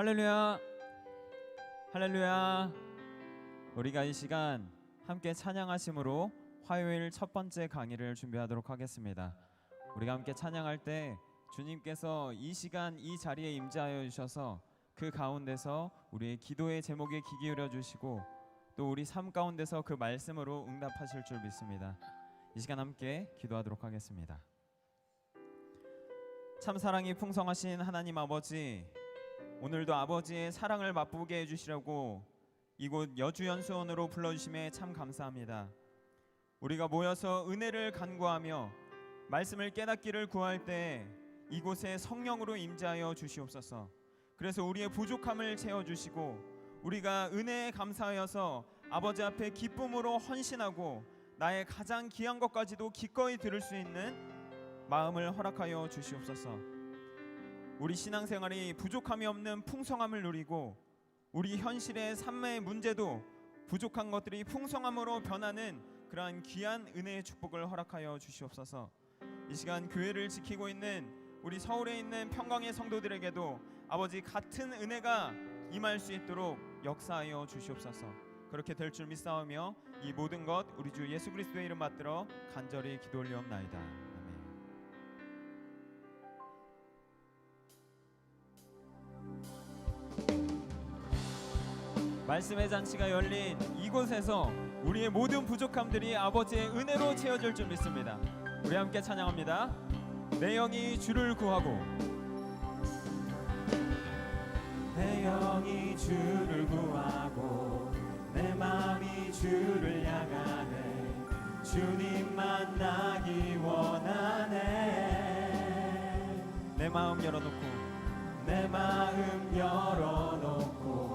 할렐루야, 할렐루야. 우리가 이 시간 함께 찬양하심으로 화요일 첫 번째 강의를 준비하도록 하겠습니다. 우리가 함께 찬양할 때 주님께서 이 시간 이 자리에 임재하여 주셔서 그 가운데서 우리의 기도의 제목에 귀 기울여 주시고 또 우리 삶 가운데서 그 말씀으로 응답하실 줄 믿습니다. 이 시간 함께 기도하도록 하겠습니다. 참 사랑이 풍성하신 하나님 아버지, 오늘도 아버지의 사랑을 맛보게 해주시려고 이곳 여주연수원으로 불러주심에 참 감사합니다. 우리가 모여서 은혜를 간구하며 말씀을 깨닫기를 구할 때 이곳에 성령으로 임재하여 주시옵소서. 그래서 우리의 부족함을 채워주시고 우리가 은혜에 감사하여서 아버지 앞에 기쁨으로 헌신하고 나의 가장 귀한 것까지도 기꺼이 들을 수 있는 마음을 허락하여 주시옵소서. 우리 신앙생활이 부족함이 없는 풍성함을 누리고 우리 현실의 삶의 문제도 부족한 것들이 풍성함으로 변하는 그러한 귀한 은혜의 축복을 허락하여 주시옵소서. 이 시간 교회를 지키고 있는 우리 서울에 있는 평강의 성도들에게도 아버지 같은 은혜가 임할 수 있도록 역사하여 주시옵소서. 그렇게 될 줄 믿사오며 이 모든 것 우리 주 예수 그리스도의 이름 받들어 간절히 기도 올리옵나이다. 아멘. 말씀의 잔치가 열린 이곳에서 우리의 모든 부족함들이 아버지의 은혜로 채워질 줄 믿습니다. 우리 함께 찬양합니다. 내 영이 주를 구하고, 내 영이 주를 구하고 내 마음이 주를 향하네. 주님 만나기 원하네. 내 마음 열어놓고, 내 마음 열어놓고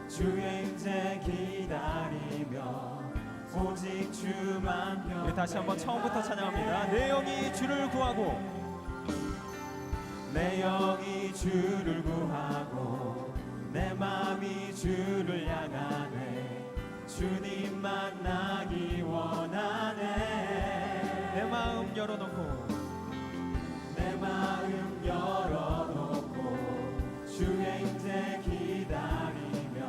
주의 임재 기다리며 오직 주만 경배하네. 우리 다시 한번 처음부터 찬양합니다. 내 영이 주를 구하고, 내 영이 주를 구하고 내 마음이 주를 향하네. 주님 만나기 원하네. 내 마음 열어놓고, 내 마음 열어놓고 주의 임재 기다리며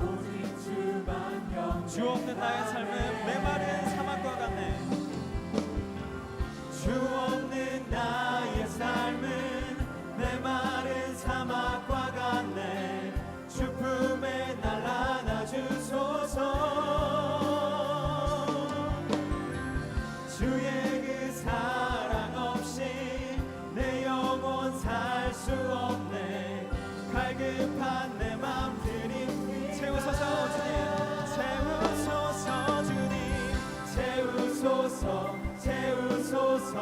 오직 주만 경배하네. 주 없는 나의 삶은 메마른 사막과 같네. 주 없는 나의 삶은 메마른 사막과 같네. 주 품에 날 안아주소서. 주의 그 사랑 없이 내 영혼 살 수 없네. 갈급한 내 맘 드림 채우소서 주님, 채우소서 주님, 채우소서 채우소서.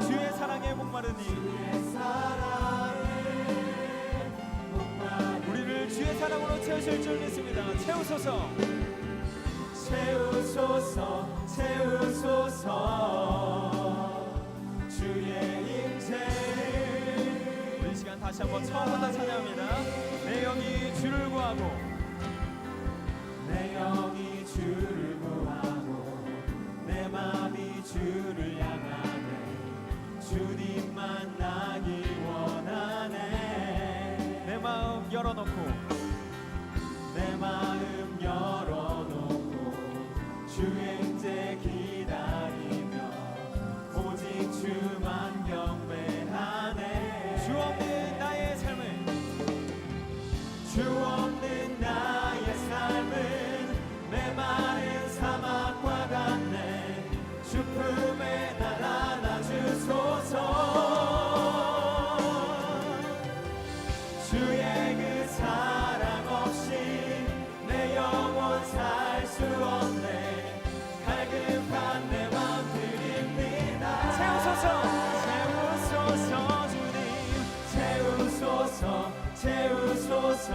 주의 사랑에 목마르니 주의 사랑에 목마르니 우리를 주의 사랑으로 채우실 줄 믿습니다. 채우소서, 채우소서 채우소서. 주의 임재. 우리 시간 다시 한번 처음부터 찬양합니다. 내 영이 주를 구하고, 내 영이 주를 구하고 내 마음이 주를 향하네. 주님 만나기 원하네. 내 마음 열어놓고, 내 마음 열어놓고 주의 임재 기다리며 오직 주만 경배하네. 주 없는 나의 삶을, 주 없는 나의 삶은 메마른 사막과 같네. 주 품에 날 안아주소서. 주의 그 사랑 없이 내 영혼 살 수 없네. 갈급한 내 맘 드립니다. 채우소서, 채우소서 주님, 채우소서 채우소서.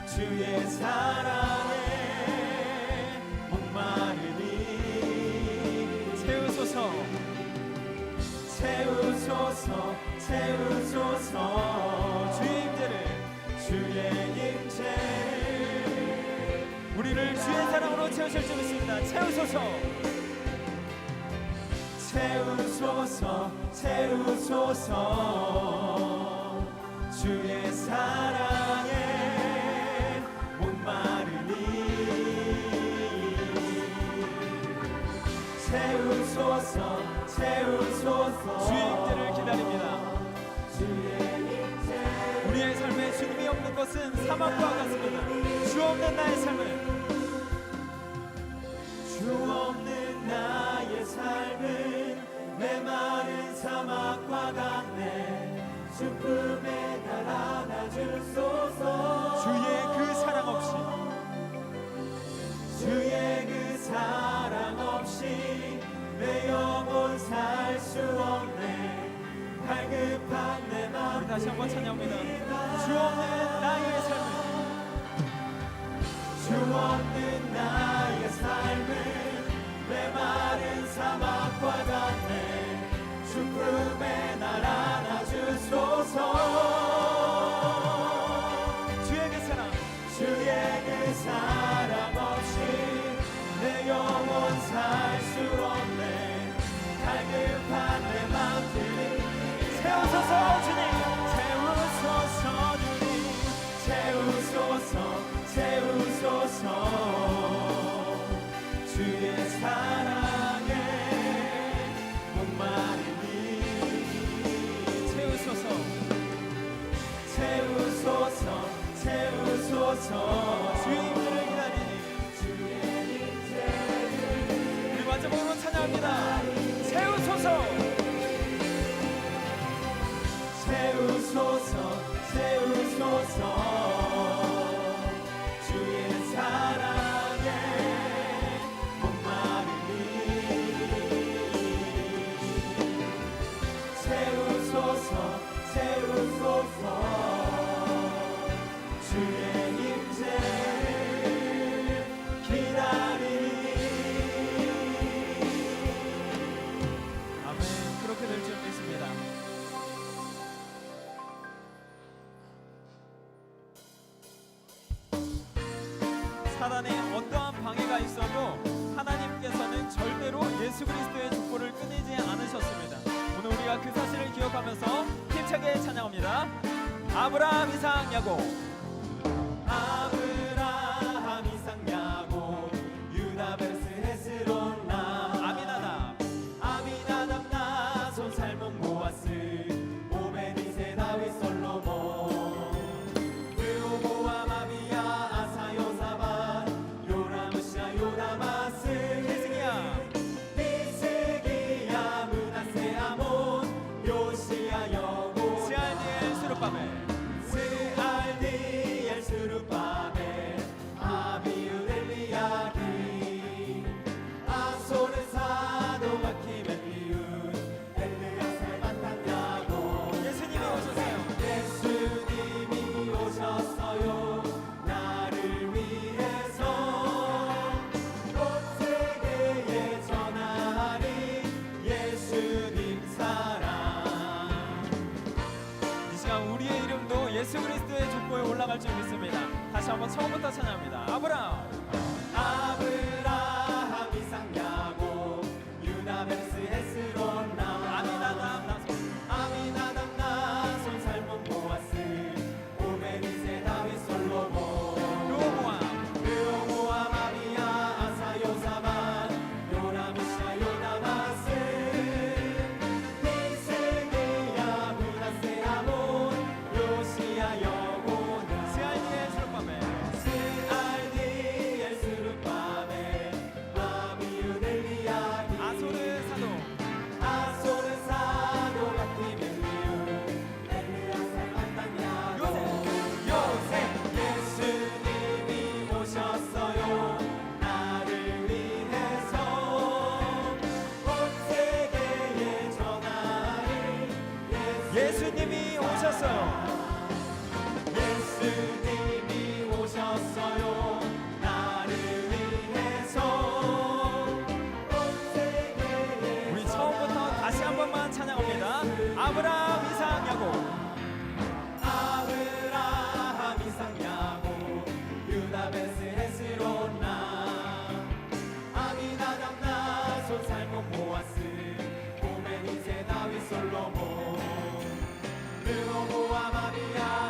주의 사랑에 목마르니 채우소서, 채우소서 채우소서. 주의 임재를, 주의 임재를 우리를 주의 사랑으로 채우실 줄 믿습니다. 채우소서, 채우소서 채우소서. 주의 사랑에 목마르니 채우소서 채우소서 주의 임재를 기다립니다. 주의 임재 우리의 삶에 주님이 없는 것은 사막과 같습니다. 주 없는 나의 삶은 주 없는 나의 삶은 메마른 사막과 같네 주 품에 날 안아주소서 주의 그 사랑 없이 주의 그 사랑 없이 내 영혼 살 수 없네 갈급한 내 맘 우리 다시 한번 찬양합니다. 주 없는 나의 삶은 주 없는 나의 삶은 메마른 사막과 같네 주 품에 날 안아주소서 주의 그 사랑 주의 그 사랑 없이 내 영혼 살 수 없네 갈급한 내 맘들이 채우소서 주님 채우소서 주님 채우소서 채우소서 주의 사랑에 목마르니 채우소서 채우소서 채우소서 주의 임재를 기다리니 주의 임재를 우리 마지막으로 찬양합니다. 채우소서 채우소서 채우소서 주의 사랑에 목마르니 채우소서 채우소서 주의 임재를 기다리니 아멘. 그렇게 될 줄 믿습니다. 사단에 어떠한 방해가 있어도 하나님께서는 절대로 예수 그리스도의 족보를 끊이지 않으셨습니다. 오늘 우리가 그 사실을 기억하면서 힘차게 찬양합니다. 아브라함, 이삭, 야곱. 아브라함 이삭 야곱 유다 베르스 헤스론 나 아미나답. 아미나답 나손 살몬 보아스 오베드 이세 다윗 솔로몬 르호보암 아비야 아사 요사밧 요람 으시아 요다마스 히스기야. 히스기야 므낫세 아몬 요시야 여고 스알디엘, 스룹바벨. 스알디엘 스룹바벨 아비읒 엘리야kim 아소르 사도 바킴 엘리읒 엘르야세 마탄 야곱 예수님이 오셨어요. 예수님이 오셨어요 나를 위해서 온 세계에 전하리 예수님 사랑 이 시간 우리의 이름도 예수 그리스도의 족보에 올라갈 줄 믿습니다. 다시 한번 처음부터 찬양합니다. 아브라함. 아브라함 이삭 야곱 유다 베르스 헤스론 나 아미나답, 나손. 아미나답 나손 살몬 보아스 오베드 이세 다윗 솔로몬 르호보암. 르호보암 아비야 아사 요사밧 요람 으시아 요다마스 히스기야 므낫세 아몬 요시야 여고나 스알디엘, 스룹바벨. 스알디엘 스룹바벨 아비읒 엘리야kim 아소르 사도. 아소르 사도 바킴 엘리읒 엘르야세 마탄 야곱 요셉 예수님이 오셨어요 나를 위해서 온 세계에 전하리 예수님이 오셨어요. 예수님이 오셨어요 나를 위해서 온 세계에 우리 처음부터 다시 한 번만 찬양합니다. 아브라함, 이삭, 야곱. 아브라함 이삭 야곱 유다 베르스 헤스론 나 아미나답 나손 살몬 보아스 오베드 이세 다윗 솔로몬 르호보암 아비야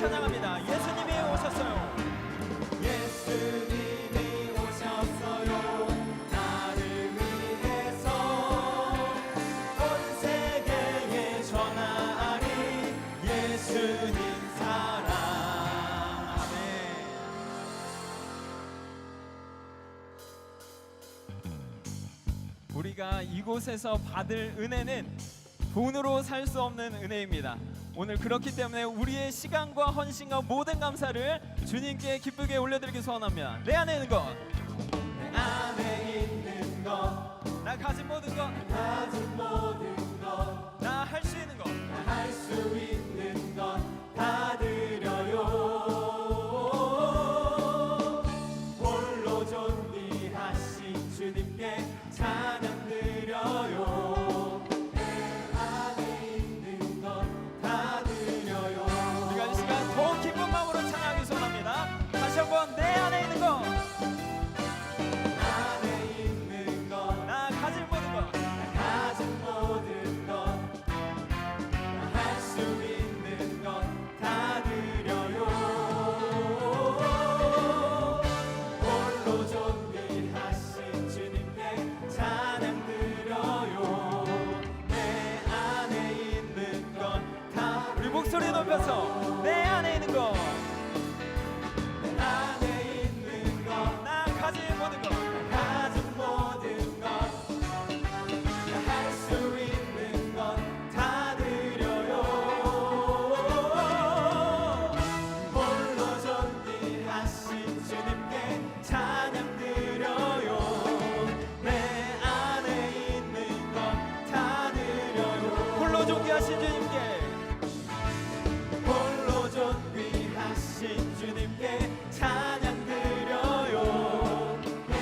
찬양합니다. 예수님이 오셨어요. 예수님이 오셨어요. 나를 위해서 온 세계에 전하리 예수님 사랑. 아멘. 우리가 이곳에서 받을 은혜는 돈으로 살 수 없는 은혜입니다. 오늘 그렇기 때문에 우리의 시간과 헌신과 모든 감사를 주님께 기쁘게 올려드리기 소원합니다. 내 안에 있는 것, 내 안에 있는 것, 나 가진 모든 것, 가진 모든 것, 나 할 수 있는 것, 할 수 있는 것 다 드려요. 홀로 존귀하신 주님께 찬양 드려요. 내 안에 있는 것 다 드려요. 우리가 이 시간 더 기쁜 마음으로 찬양하기 소원합니다. 다시 한번 내 안에 있는 것, 안에 있는 것, 나 가진 모든 것, 가진 모든 것, 할 수 있는 것 다 드려요. 홀로 존귀하신 주님께 찬양 드려요. 내 안에 있는 것 다 우리 목소리 높여서 내 안에 있는 것, 내 안에 있는 것, 나 가진 모든 것, 가진 모든 것, 할 수 있는 것 다 드려요. 홀로 존귀하신 주님께 찬양 드려요. 내 안에 있는 것 다 드려요. 홀로 존귀하신 주님께, 홀로 존귀하신 주님께 찬양 드려요. 내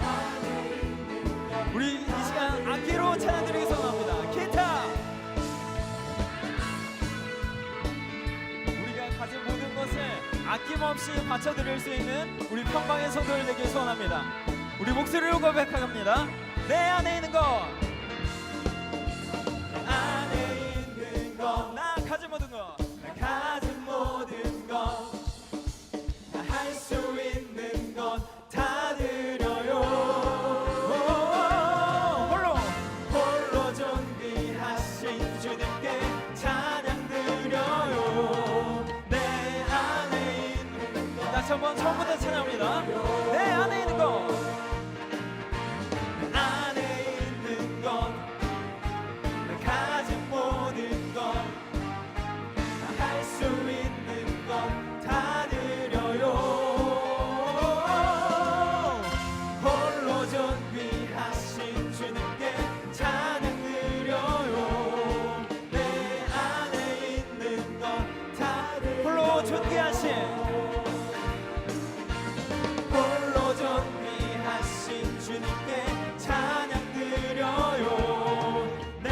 안에 있는 것, 우리 이 시간 악기로 찬양드리기 소원합니다. 기타, 우리가 가진 모든 것을 아낌없이 바쳐드릴 수 있는 우리 평방의 성도를 되길 소원합니다. 우리 목소리로 고백합니다. 내 안에 있는 것, 안에 있는 것, 나 가진 모든 것, 가진 모든 것, 할 수 있는 것 다 드려요. 홀로 존귀하신 주님께 찬양 드려요. 내 안에 있는 것, 다시 한번 처음부터 찬양합니다. 내 안에 있는 것, 안에 있는 것, 가진 모든 것, 할 수 있는 것 다 드려요. 홀로 존귀하신 주님께 찬양 드려요. 내 안에 있는 것 다 드려요. 홀로 존귀하신, 홀로 존귀하신 주님께 찬양 드려요. 내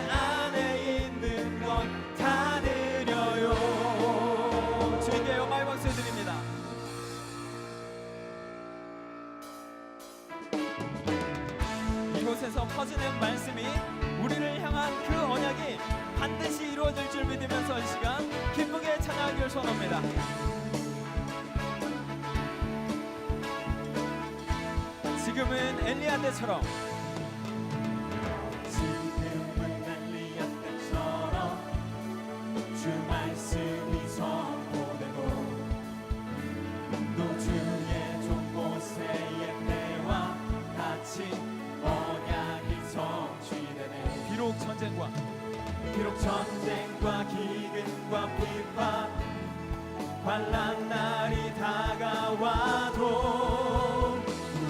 안에 있는 것 다 드려요. 주님께 영광의 박수 드립니다. 이곳에서 퍼지는 말씀이 우리를 향한 그 언약이 반드시 이루어질 줄 믿으면서 이 시간 기쁘게 찬양하기를 소원합니다. 지금은 엘리야 때처럼, 지금은 엘리야 때처럼 주 말씀이 선포되고 또 주의 종 모세의 때와 같이 언약이 성취되네. 비록 전쟁과 비록 전쟁과 기근과 비파 환난 날이 다가와도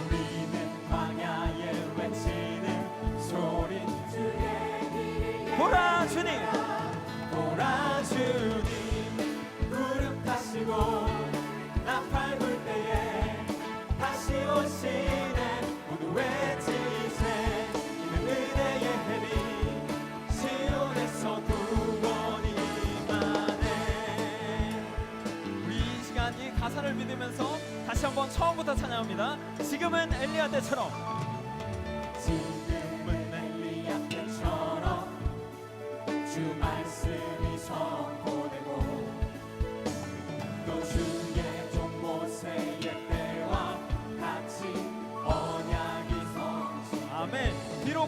우리는 광야에 외치는 소리 주의 보라 주님, 보라 주님 구름 타시고 나팔 불 때에 다시 오시네. 모두 외치세 이는 은혜의 해리 시온에서 구원이 임하네. 우리 이 시간 이 가사를 믿으면서 다시 한번 처음부터 찬양합니다. 지금은 엘리야 때처럼, 지금은 엘리야 때처럼 주 말씀이 선포되고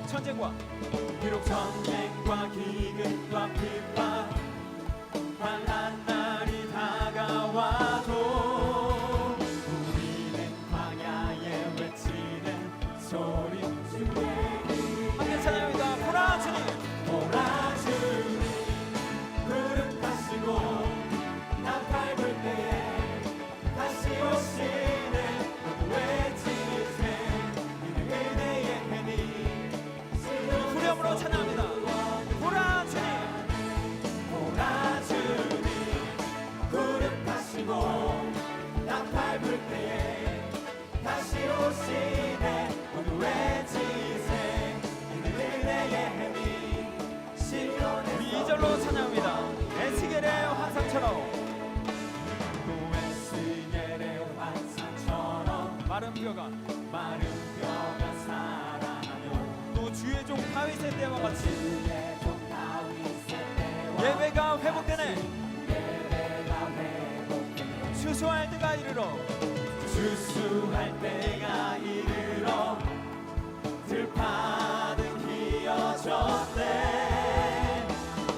전쟁과 기근과 핍박 환난 날이 다가와도 우리는 광야에 외치는 소리 주의 함께 찬양합니다. 보라 주님, 보라 주님 구름 타시고 나팔 불 때에 다시 오시네 외치세 이는 은혜의 해니 후렴으로 찬양합니다. 보라 주님, 보라 주님 구름 타시고 나팔 불 때에 다시 오시네 모두 외치세 이는 은혜의 해니 시온에서 2절로 찬양합니다. 에스겔의 환상처럼 또 에스겔의 환상처럼 마른 뼈가 마른 뼈가 살아나며 또 주의 종 다윗의 때와 같이 주의 종 다윗의 때와 예배가 회복되네. 예배가 회복되며 추수할 때가 이르러 추수할 때가 이르러 들판은 휘어졌네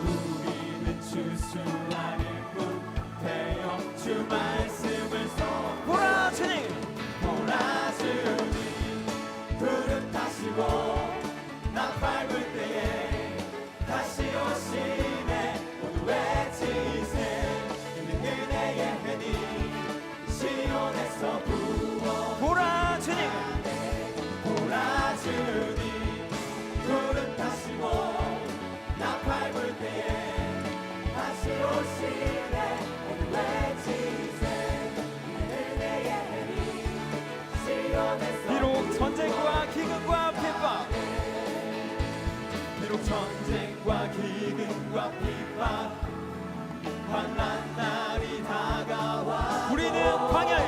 우리는 추수하는 군 되어 주 말씀을 써 보라 주님, 보라 주님 구름 타시고 나팔 불 때에 다시 오시네 모두 외치세 이는 은혜의 해니 시온에서 구원 보라 주님, 보라 주님 구름 타시고 나팔 불 때에 다시 오시네 모두 외치세 은혜의 해니 시온에서 비록 전쟁과 기근과 핍박 비록 전쟁과 기근과 핍박 환난 날이 다가와 우리는 광야에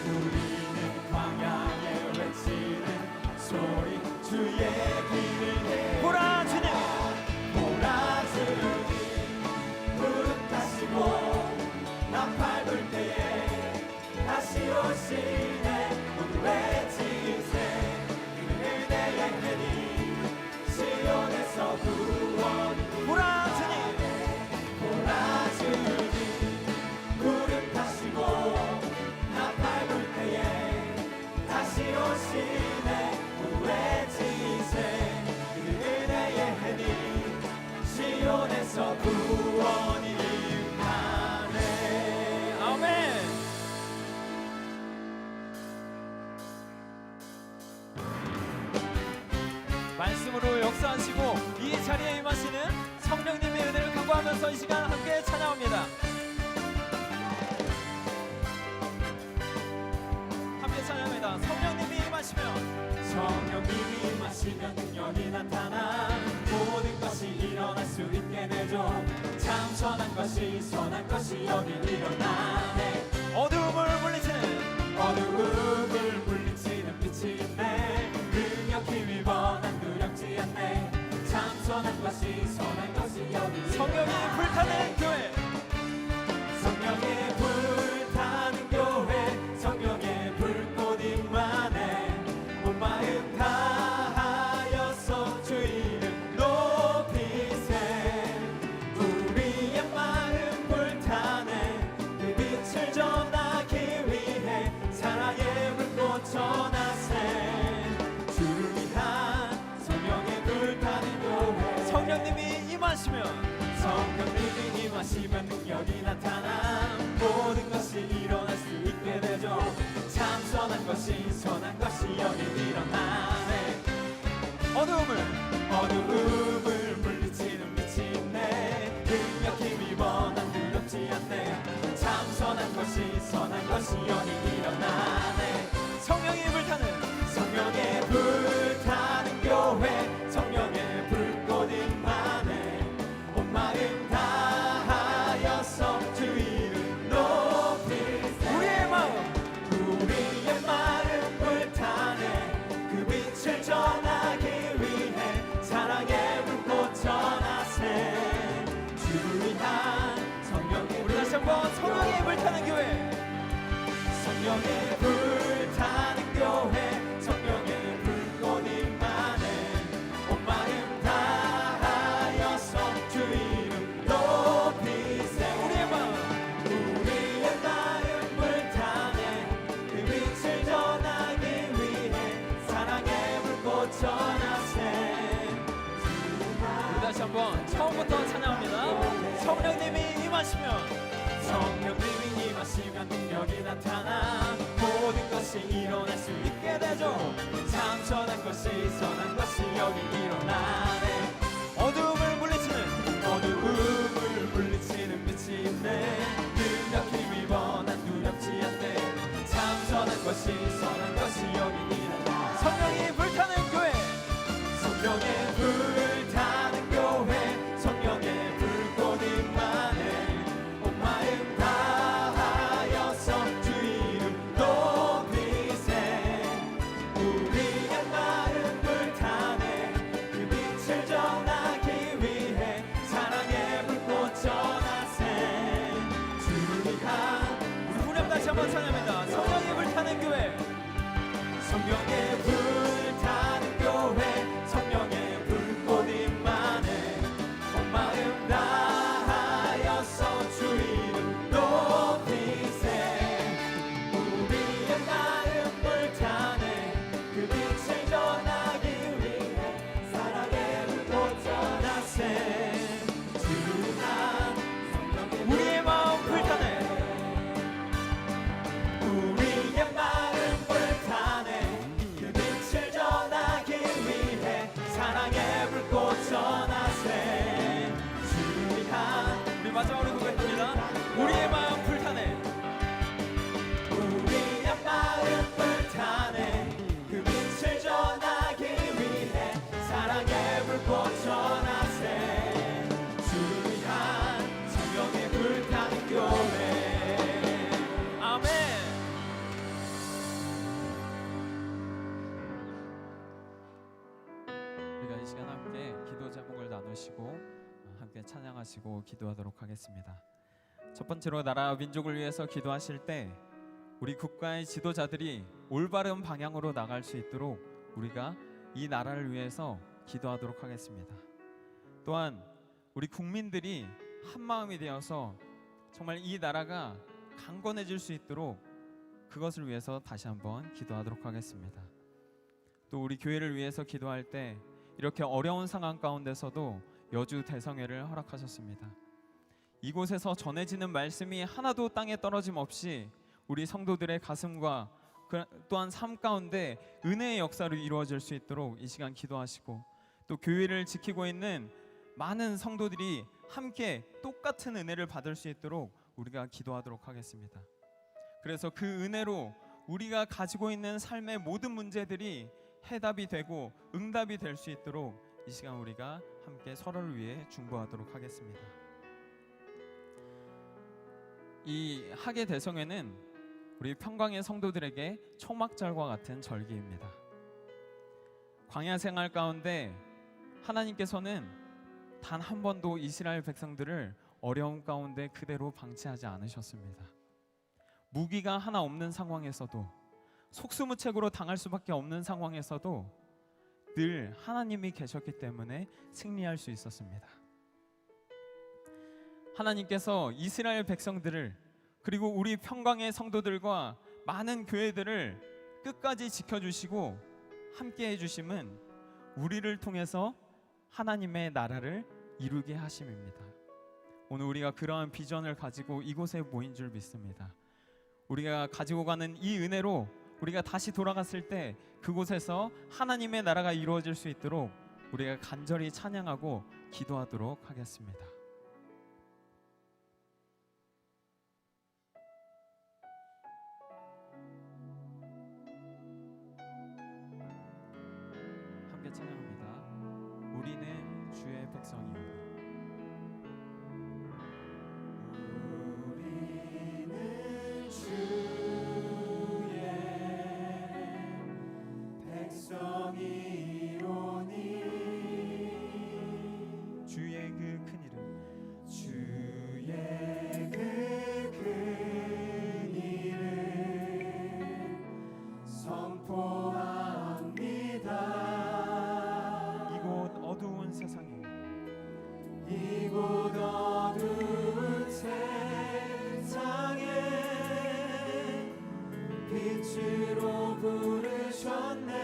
우리는 광야에 외치는 소리 주의 길을 내 보라 주님, 보라 주님 구름 타시고 나팔 불 때에 다시 오시네 모두 외치세 이는 은혜의 해니 시온에서 구원 보라 주님, 보라 주님 구름 타시고 나팔 불 때에 다시 오시네 모두 외치세 이는 은혜의 해니 시온에서 구원이 임하네 아멘. 말씀으로 역사하시고 이 자리에 임하시는 성령님의 은혜를 간구하면서 이 시간 함께 찬양합니다. 함께 찬양합니다. 성령님이 임하시면 성령님이 임하시면 능력이 나타나 모든 것이 일어날 수 있게 되죠 참 선한 것이 선한 것이 여기 일어나네 어두움을 물리치는 어두움을 물리치는 빛이 있네 능력 힘이 번한 두렵지 않네 참 선한 것이 선한 것이 여기 성령이 불타는 교회, 성령의 불타는 교회 성령의 불꽃 임하네 온 마음 다하여서 주 이름 높이세 우리의 마음 불타네 그 빛을 전하기 위해 사랑의 불꽃 전하세 주를 위한 성령의 불타는 교회 성령님이 임하시면 성령님이 임하시면 능력이 나타나 모든 것이 일어날 수 있게 되죠 참 선한 것이 선한 것이 여기 일어나네 어두움을 물리치는 빛이 있네 능력 힘이 번한 두렵지 않네 참 선한 것이 선한 것이 여기 일어나네 성령이 불타는 성령의 불타는 교회 성령의 불꽃 임하네 온 마음 다하여서 주 이름 높이세 우리의 마음 불타네 그 빛을 전하기 위해 사랑의 불꽃 전하세 주를 위한 성령의 우리 다시 한번 성령이 불타는 교회, 성령의 불타는 교회 성령의 불꽃 임하네 온 임하시면 능력이 나타나 모든 것이 일어날 수 있게 되죠. 참 선한 것이 선한 것이 여기 일어나네. 어두움을 물리치는 어두움을 물리치는 빛이 있네. 능력 힘이 번한 두렵지 않네. 참 선한 것이 선한 것이 여기 일어나. 성령이 불타는 교회, 성령의 불타는 교회, 성령의 불꽃 임하네. 온 마음 다하여서 주 이름 높이세. 우리의 마음 불타네. 그 빛을 전하기 위해 사랑의 불꽃 전하세. 주를 향 우리 후렴 다시 한번 찬양합니다. 성령이 불타는 교회, 성령의 불타는 교회, 성령의 불꽃 임하네. 온 마음 다하여서 주 이름 높이세. 우리의 마음 불타네. 그 빛을 전하기 위해 사랑의 불꽃 전하세. 주를 향 성령의 우리의 마음 불타네. 우리의 마음 불타네. 그 빛을 전하기 위해 사랑의 불꽃 전하세. 주를 향 우리 마지막으로 고백합니다. 우리의 마음 불타네. 우리의 마음 불타네. 그 빛을 전하기 위해 사랑의 불꽃 전하세. 주를 향 성령의 불타는 교회. 아멘. 우리가 이 시간 함께 기도 제목을 나누시고 함께 찬양하시고 기도하도록 하겠습니다. 첫 번째로 나라 민족을 위해서 기도하실 때 우리 국가의 지도자들이 올바른 방향으로 나갈 수 있도록 우리가 이 나라를 위해서 기도하도록 하겠습니다. 또한 우리 국민들이 한 마음이 되어서 정말 이 나라가 강건해질 수 있도록 그것을 위해서 다시 한번 기도하도록 하겠습니다. 또 우리 교회를 위해서 기도할 때 이렇게 어려운 상황 가운데서도 여주 대성회를 허락하셨습니다. 이곳에서 전해지는 말씀이 하나도 땅에 떨어짐 없이 우리 성도들의 가슴과 또한 삶 가운데 은혜의 역사로 이루어질 수 있도록 이 시간 기도하시고, 또 교회를 지키고 있는 많은 성도들이 함께 똑같은 은혜를 받을 수 있도록 우리가 기도하도록 하겠습니다. 그래서 그 은혜로 우리가 가지고 있는 삶의 모든 문제들이 해답이 되고 응답이 될 수 있도록 이 시간 우리가 함께 서로를 위해 중보하도록 하겠습니다. 이 하계 대성회는 우리 평강의 성도들에게 초막절과 같은 절기입니다. 광야 생활 가운데 하나님께서는 단 한 번도 이스라엘 백성들을 어려움 가운데 그대로 방치하지 않으셨습니다. 무기가 하나 없는 상황에서도, 속수무책으로 당할 수밖에 없는 상황에서도 늘 하나님이 계셨기 때문에 승리할 수 있었습니다. 하나님께서 이스라엘 백성들을, 그리고 우리 평강의 성도들과 많은 교회들을 끝까지 지켜주시고 함께 해주심은 우리를 통해서 하나님의 나라를 이루게 하심입니다. 오늘 우리가 그러한 비전을 가지고 이곳에 모인 줄 믿습니다. 우리가 가지고 가는 이 은혜로 우리가 다시 돌아갔을 때 그곳에서 하나님의 나라가 이루어질 수 있도록 우리가 간절히 찬양하고 기도하도록 하겠습니다. 함께 찬양합니다. 우리는 주의 백성이요. 주의 그 큰 이름, 주의 그 큰 이름 선포합니다. 이곳 어두운 세상에, 이곳 어두운 세상에 빛으로 부르셨네.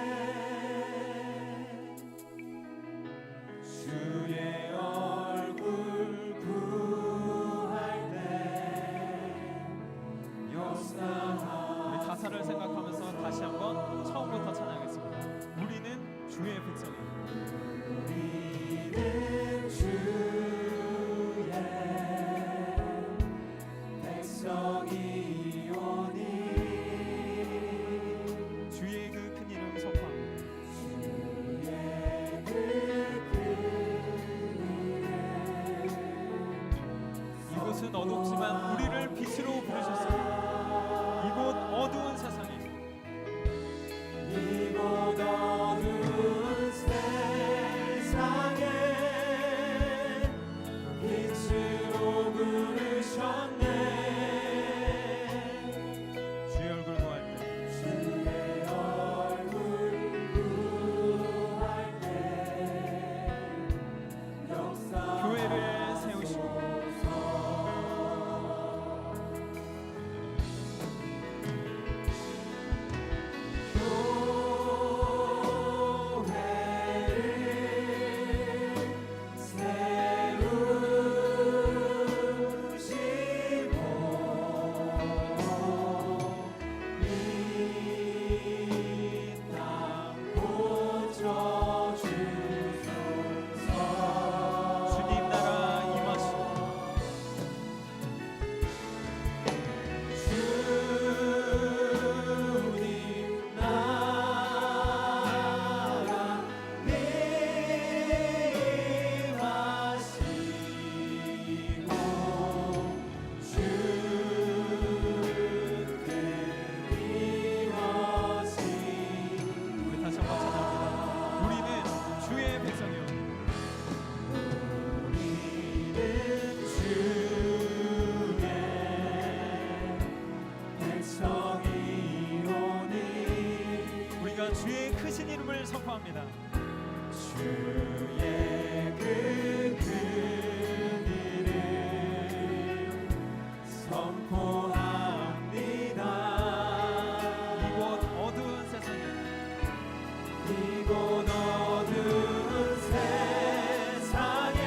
주의 얼굴 구할 때 우리 가사를 생각하면서 다시 한번 처음부터 찬양하겠습니다. 우리는 주의 백성이요. 우리는 주의 백성이오니 주의 그 큰 이름 선포합니다. 이곳은 어둡지만 우리를 빛으로 부르셨습니다. 이곳 어두운 세상에 이곳 어두운 세상에 빛으로 부르셨네. 주의 얼굴 구할 때 주의 얼굴 구할 때 역사 교회를 세우시고 주님 나라 임하시고 주님 나라 임하시고 주께 이루어지고 우리 다시 한번 찬양합니다. 우리는 주의 백성이요. 우리는 주의 백성이오니 우리가 주의 크신 이름을 선포합니다. 주의 그 큰 이름 선포합니다. 이곳 어두운 세상에 이곳 어두운 세상에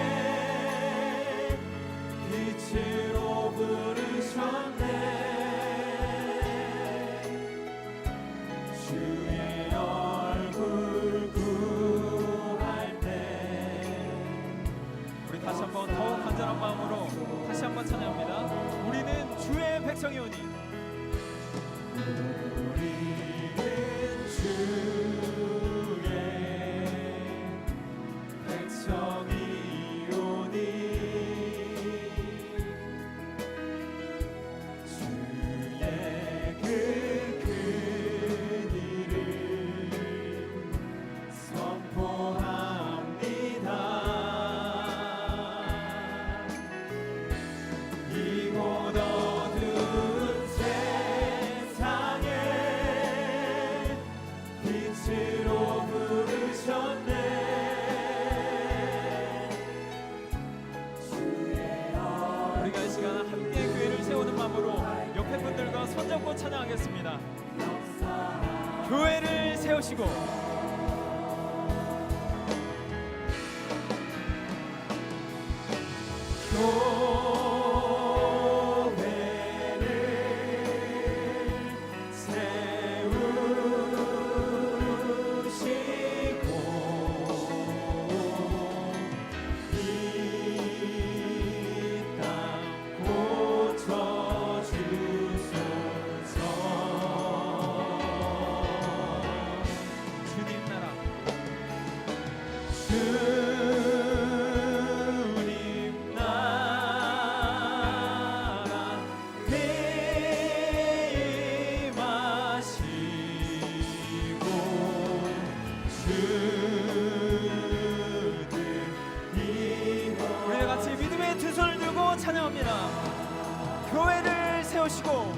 빛으로 부르셨네. 주의 얼굴 구할 때 우리 다시 한번 더욱 간절한 마음으로 다시 한번 찬양합니다. 우리는 주의 백성이오니 우리는 주의 백성이오니 주의 그 큰 이름 선포합니다. 이곳 어두운 세상에 빛으로 부르셨네. 주의 우리가 이 시간 함께 교회를 세우는 마음으로 옆에 분들과 손잡고 찬양하겠습니다. 교회를 세우시고 교회를 세우시고 이 땅 고쳐주소서. 주님 나라 주님 나라 임하시고 주들 우리가 같이 믿음의 두 손을 들고 찬양합니다. 교회를 세우시고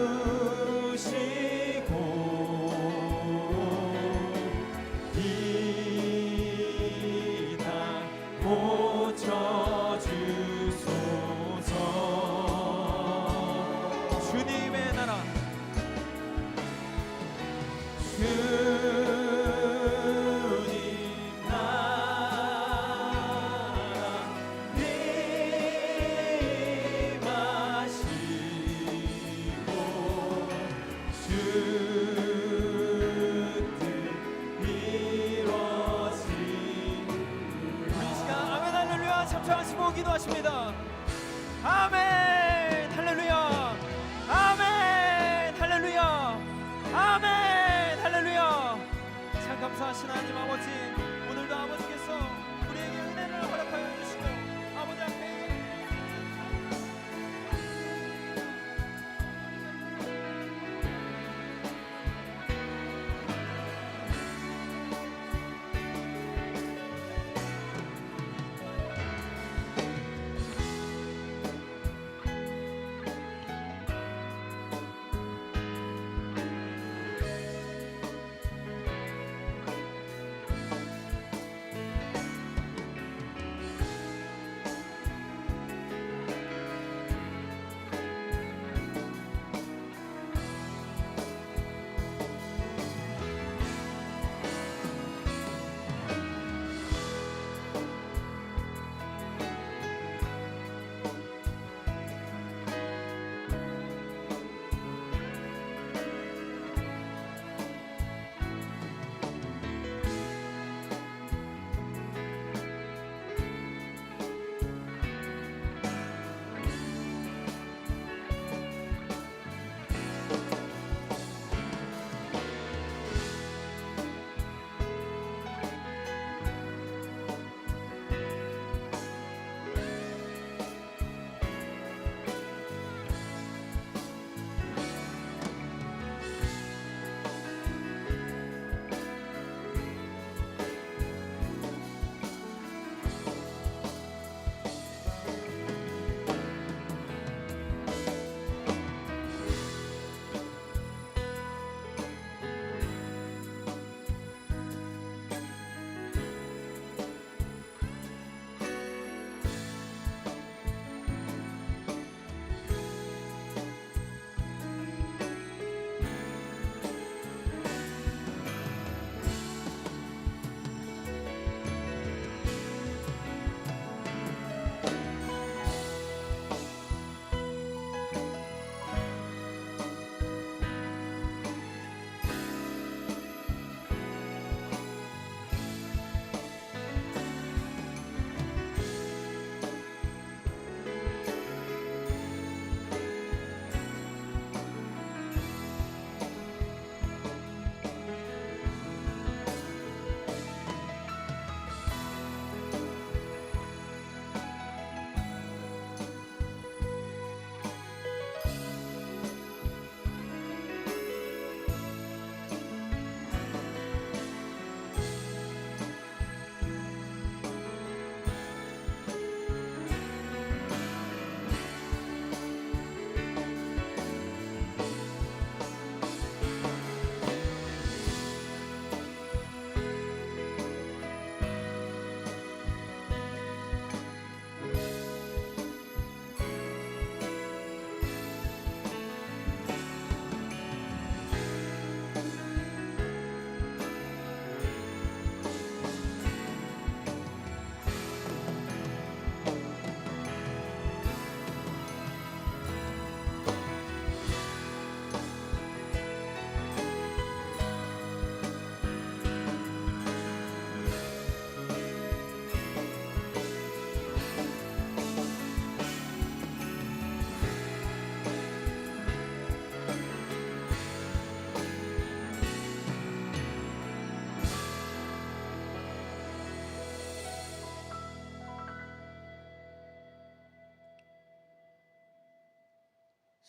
교회를 세우시고 이 땅 고쳐주소서. 주님의 나라 주 기도하십니다. 아멘. 할렐루야. 아멘. 할렐루야. 아멘. 할렐루야. 참 감사하신 하나님 아버지, 오늘도 아버지께서 우리에게 은혜를 허락하여 주시고 아버지 앞에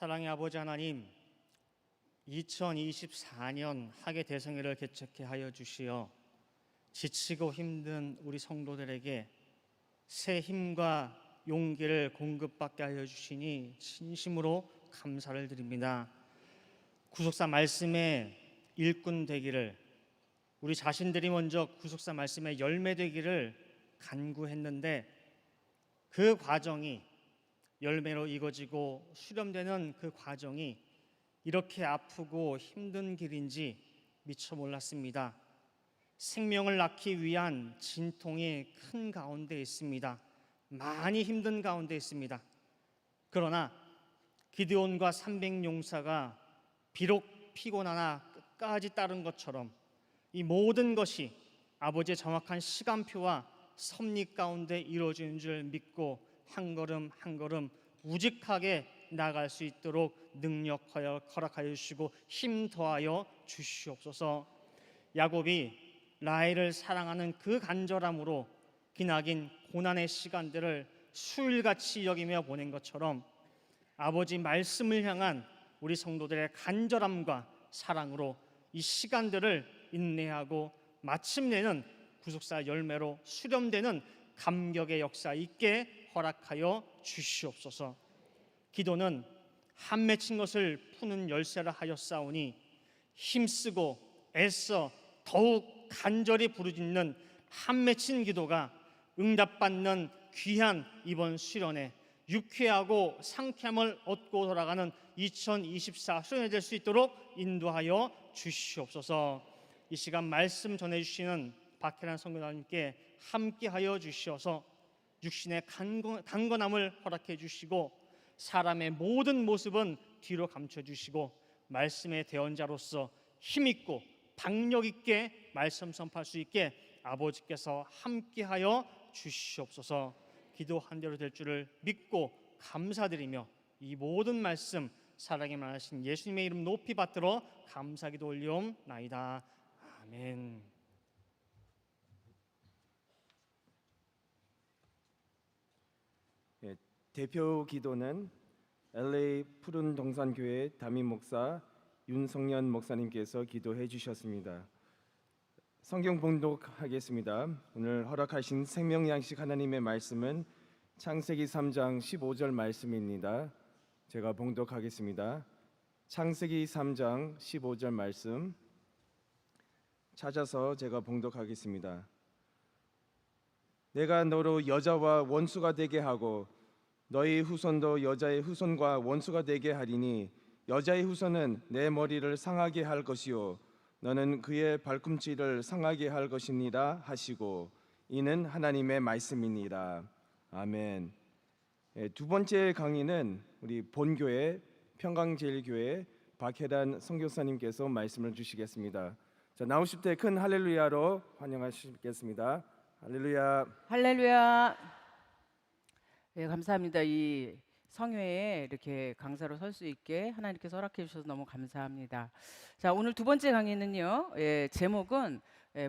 사랑의 아버지 하나님, 2024년 학예 대성회를 개최케 하여 주시어 지치고 힘든 우리 성도들에게 새 힘과 용기를 공급받게 하여 주시니 진심으로 감사를 드립니다. 구속사 말씀의 일꾼 되기를, 우리 자신들이 먼저 구속사 말씀의 열매 되기를 간구했는데 그 과정이 열매로 이어지고 수렴되는 그 과정이 이렇게 아프고 힘든 길인지 미처 몰랐습니다. 생명을 낳기 위한 진통이 큰 가운데 있습니다. 많이 힘든 가운데 있습니다. 그러나 기드온과 300용사가 비록 피곤하나 끝까지 따른 것처럼 이 모든 것이 아버지의 정확한 시간표와 섭리 가운데 이루어지는 줄 믿고 한 걸음 한 걸음 우직하게 나갈 수 있도록 능력하여 허락하여 주시고 힘 더하여 주시옵소서. 야곱이 라헬을 사랑하는 그 간절함으로 기나긴 고난의 시간들을 수일같이 여기며 보낸 것처럼 아버지 말씀을 향한 우리 성도들의 간절함과 사랑으로 이 시간들을 인내하고 마침내는 구속사 열매로 수렴되는 감격의 역사 있게 허락하여 주시옵소서. 기도는 한 맺힌 것을 푸는 열쇠라 하였사오니 힘쓰고 애써 더욱 간절히 부르짖는 한 맺힌 기도가 응답받는 귀한 이번 수련회 유쾌하고 상쾌함을 얻고 돌아가는 2024 수련회 될 수 있도록 인도하여 주시옵소서. 이 시간 말씀 전해주시는 박혜란 선교사님께 함께하여 주시어서 육신의 강건함을 허락해 주시고 사람의 모든 모습은 뒤로 감춰주시고 말씀의 대언자로서 힘있고 박력있게 말씀 선포할 수 있게 아버지께서 함께하여 주시옵소서. 기도한 대로 될 줄을 믿고 감사드리며 이 모든 말씀 사랑에 만하신 예수님의 이름 높이 받들어 감사기도 올리옵나이다. 아멘. 대표 기도는 LA 푸른 동산교회 담임 목사 윤성년 목사님께서 기도해 주셨습니다. 성경 봉독하겠습니다. 오늘 허락하신 생명 양식 하나님의 말씀은 창세기 3장 15절 말씀입니다. 제가 봉독하겠습니다. 창세기 3장 15절 말씀 찾아서 제가 봉독하겠습니다. 내가 너로 여자와 원수가 되게 하고 너희 후손도 여자의 후손과 원수가 되게 하리니 여자의 후손은 내 머리를 상하게 할 것이요 너는 그의 발꿈치를 상하게 할 것이니라 하시고 이는 하나님의 말씀이니라. 아멘. 두 번째 강의는 우리 본교회 평강제일교회 박혜란 선교사님께서 말씀을 주시겠습니다. 자, 나오실 때 큰 할렐루야로 환영하시겠습니다. 할렐루야. 할렐루야. 네, 감사합니다. 이 성회에 이렇게 강사로 설 수 있게 하나님께서 허락해 주셔서 너무 감사합니다. 자, 오늘 두 번째 강의는요. 제목은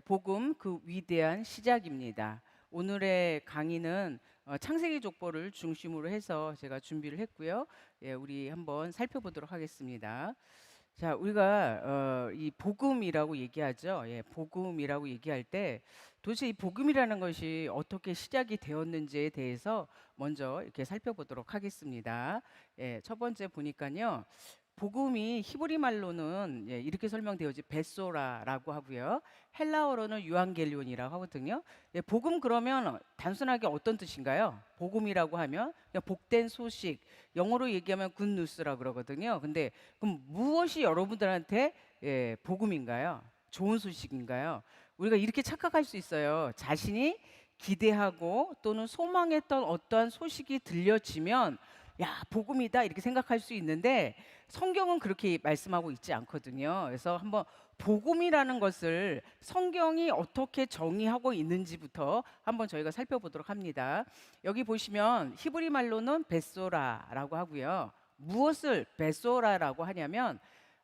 복음 그 위대한 시작입니다. 오늘의 강의는 창세기 족보를 중심으로 해서 제가 준비를 했고요. 우리 한번 살펴보도록 하겠습니다. 자, 우리가 이 복음이라고 얘기하죠. 복음이라고 얘기할 때 도대체 이 복음이라는 것이 어떻게 시작이 되었는지에 대해서 먼저 이렇게 살펴보도록 하겠습니다. 첫 번째 보니까요. 복음이 히브리 말로는 이렇게 설명되어지 베소라라고 하고요. 헬라어로는 유앙겔리온이라고 하거든요. 복음 그러면 단순하게 어떤 뜻인가요? 복음이라고 하면 그냥 복된 소식, 영어로 얘기하면 굿뉴스라고 그러거든요. 근데 그럼 무엇이 여러분들한테 복음인가요? 좋은 소식인가요? 우리가 이렇게 착각할 수 있어요. 자신이 기대하고 또는 소망했던 어떠한 소식이 들려지면 야, 복음이다 이렇게 생각할 수 있는데 성경은 그렇게 말씀하고 있지 않거든요. 그래서 한번 복음이라는 것을 성경이 어떻게 정의하고 있는지부터 한번 저희가 살펴보도록 합니다. 여기 보시면 히브리 말로는 베소라라고 하고요. 무엇을 베소라라고 하냐면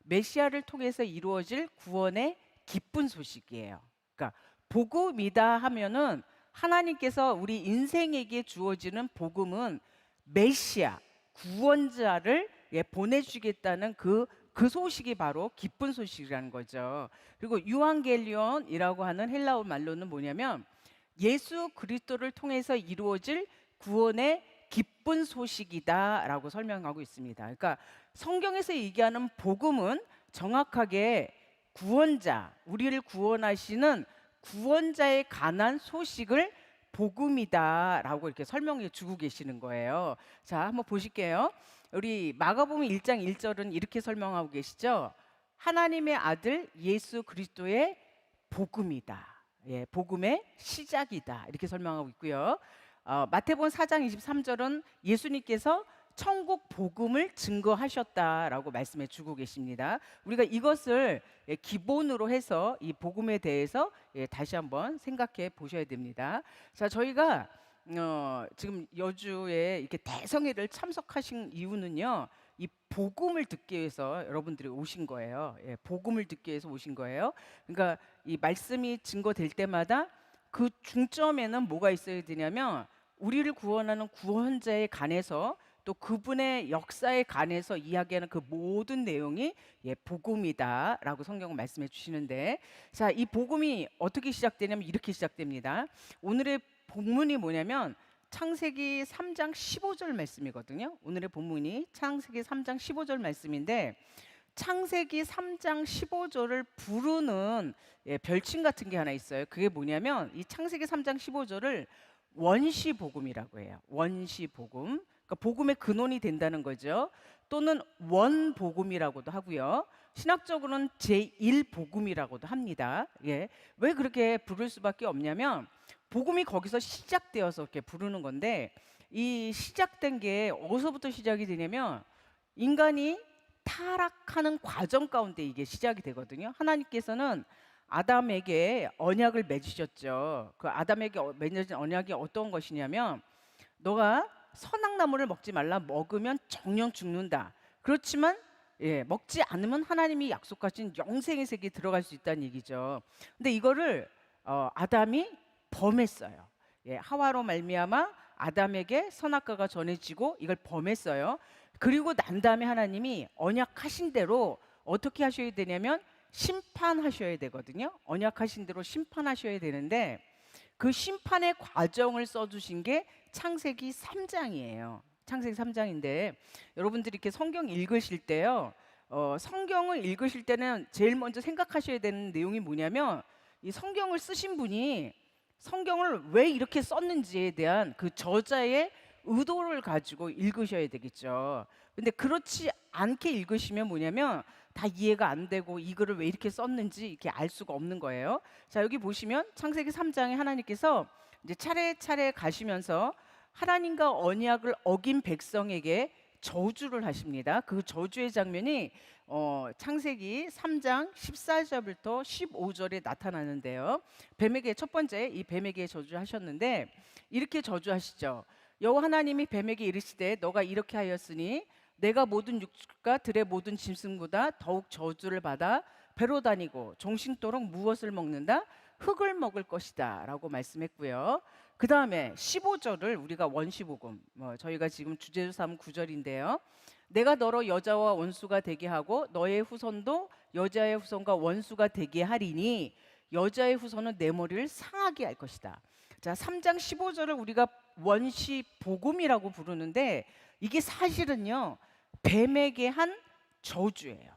메시아를 통해서 이루어질 구원의 기쁜 소식이에요. 그러니까 복음이다 하면은 하나님께서 우리 인생에게 주어지는 복음은 메시아, 구원자를 보내주겠다는 그 소식이 바로 기쁜 소식이라는 거죠. 그리고 유앙겔리온이라고 하는 헬라어 말로는 뭐냐면 예수 그리스도를 통해서 이루어질 구원의 기쁜 소식이다라고 설명하고 있습니다. 그러니까 성경에서 얘기하는 복음은 정확하게 구원자, 우리를 구원하시는 구원자에 관한 소식을 복음이다라고 이렇게 설명해 주고 계시는 거예요. 자, 한번 보실게요. 우리 마가복음 1장 1절은 이렇게 설명하고 계시죠. 하나님의 아들 예수 그리스도의 복음이다. 복음의 시작이다. 이렇게 설명하고 있고요. 마태복음 4장 23절은 예수님께서 천국 복음을 증거하셨다라고 말씀해 주고 계십니다. 우리가 이것을 기본으로 해서 이 복음에 대해서 다시 한번 생각해 보셔야 됩니다. 자, 저희가 지금 여주에 이렇게 대성회를 참석하신 이유는요. 이 복음을 듣기 위해서 여러분들이 오신 거예요. 예, 복음을 듣기 위해서 오신 거예요. 그러니까 이 말씀이 증거될 때마다 그 중점에는 뭐가 있어야 되냐면 우리를 구원하는 구원자에 관해서 또 그분의 역사에 관해서 이야기하는 그 모든 내용이 복음이다라고 성경은 말씀해 주시는데, 자, 이 복음이 어떻게 시작되냐면 이렇게 시작됩니다. 오늘의 본문이 뭐냐면 창세기 3장 15절 말씀이거든요. 오늘의 본문이 창세기 3장 15절 말씀인데, 창세기 3장 15절을 부르는 별칭 같은 게 하나 있어요. 그게 뭐냐면 이 창세기 3장 15절을 원시 복음이라고 해요. 원시 복음. 그러니까 복음의 근원이 된다는 거죠. 또는 원 복음이라고도 하고요. 신학적으로는 제1복음이라고도 합니다. 예. 왜 그렇게 부를 수밖에 없냐면 복음이 거기서 시작되어서 이렇게 부르는 건데, 이 시작된 게 어디서부터 시작이 되냐면 인간이 타락하는 과정 가운데 이게 시작이 되거든요. 하나님께서는 아담에게 언약을 맺으셨죠. 그 아담에게 맺어진 언약이 어떤 것이냐면 너가 선악나무를 먹지 말라. 먹으면 정령 죽는다. 그렇지만 먹지 않으면 하나님이 약속하신 영생의 세계에 들어갈 수 있다는 얘기죠. 근데 이거를 아담이 범했어요. 하와로 말미암아 아담에게 선악과가 전해지고 이걸 범했어요. 그리고 난 다음에 하나님이 언약하신 대로 어떻게 하셔야 되냐면 심판하셔야 되거든요. 언약하신 대로 심판하셔야 되는데 그 심판의 과정을 써주신 게 창세기 3장이에요. 창세기 3장인데 여러분들이 이렇게 성경 읽으실 때요, 성경을 읽으실 때는 제일 먼저 생각하셔야 되는 내용이 뭐냐면 이 성경을 쓰신 분이 성경을 왜 이렇게 썼는지에 대한 그 저자의 의도를 가지고 읽으셔야 되겠죠. 근데 그렇지 않게 읽으시면 뭐냐면 다 이해가 안 되고 이거를 왜 이렇게 썼는지 이렇게 알 수가 없는 거예요. 자, 여기 보시면 창세기 3장에 하나님께서 이제 차례차례 가시면서 하나님과 언약을 어긴 백성에게 저주를 하십니다. 그 저주의 장면이 창세기 3장 14절부터 15절에 나타나는데요. 뱀에게 첫 번째 이 뱀에게 저주하셨는데 이렇게 저주하시죠. 여호와 하나님이 뱀에게 이르시되 너가 이렇게 하였으니 내가 모든 육축과 들의 모든 짐승보다 더욱 저주를 받아 배로 다니고 종신토록 무엇을 먹는다? 흙을 먹을 것이다 라고 말씀했고요. 그 다음에 15절을 우리가 원시복음, 저희가 지금 주제로 삼은 9절인데요. 내가 너로 여자와 원수가 되게 하고 너의 후손도 여자의 후손과 원수가 되게 하리니 여자의 후손은 내 머리를 상하게 할 것이다. 자, 3장 15절을 우리가 원시복음이라고 부르는데 이게 사실은요 뱀에게 한 저주예요.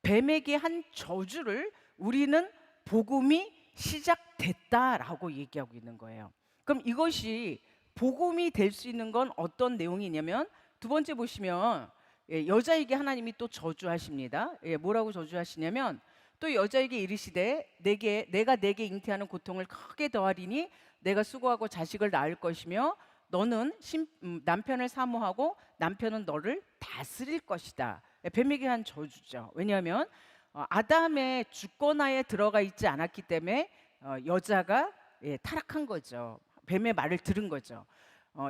뱀에게 한 저주를 우리는 복음이 시작됐다라고 얘기하고 있는 거예요. 그럼 이것이 복음이 될 수 있는 건 어떤 내용이냐면 두 번째 보시면 여자에게 하나님이 또 저주하십니다. 뭐라고 저주하시냐면 또 여자에게 이르시되 내가 내게 잉태하는 고통을 크게 더하리니 내가 수고하고 자식을 낳을 것이며 너는 남편을 사모하고 남편은 너를 다스릴 것이다. 뱀에게 한 저주죠. 왜냐하면 아담의 주권하에 들어가 있지 않았기 때문에 여자가 타락한 거죠. 뱀의 말을 들은 거죠.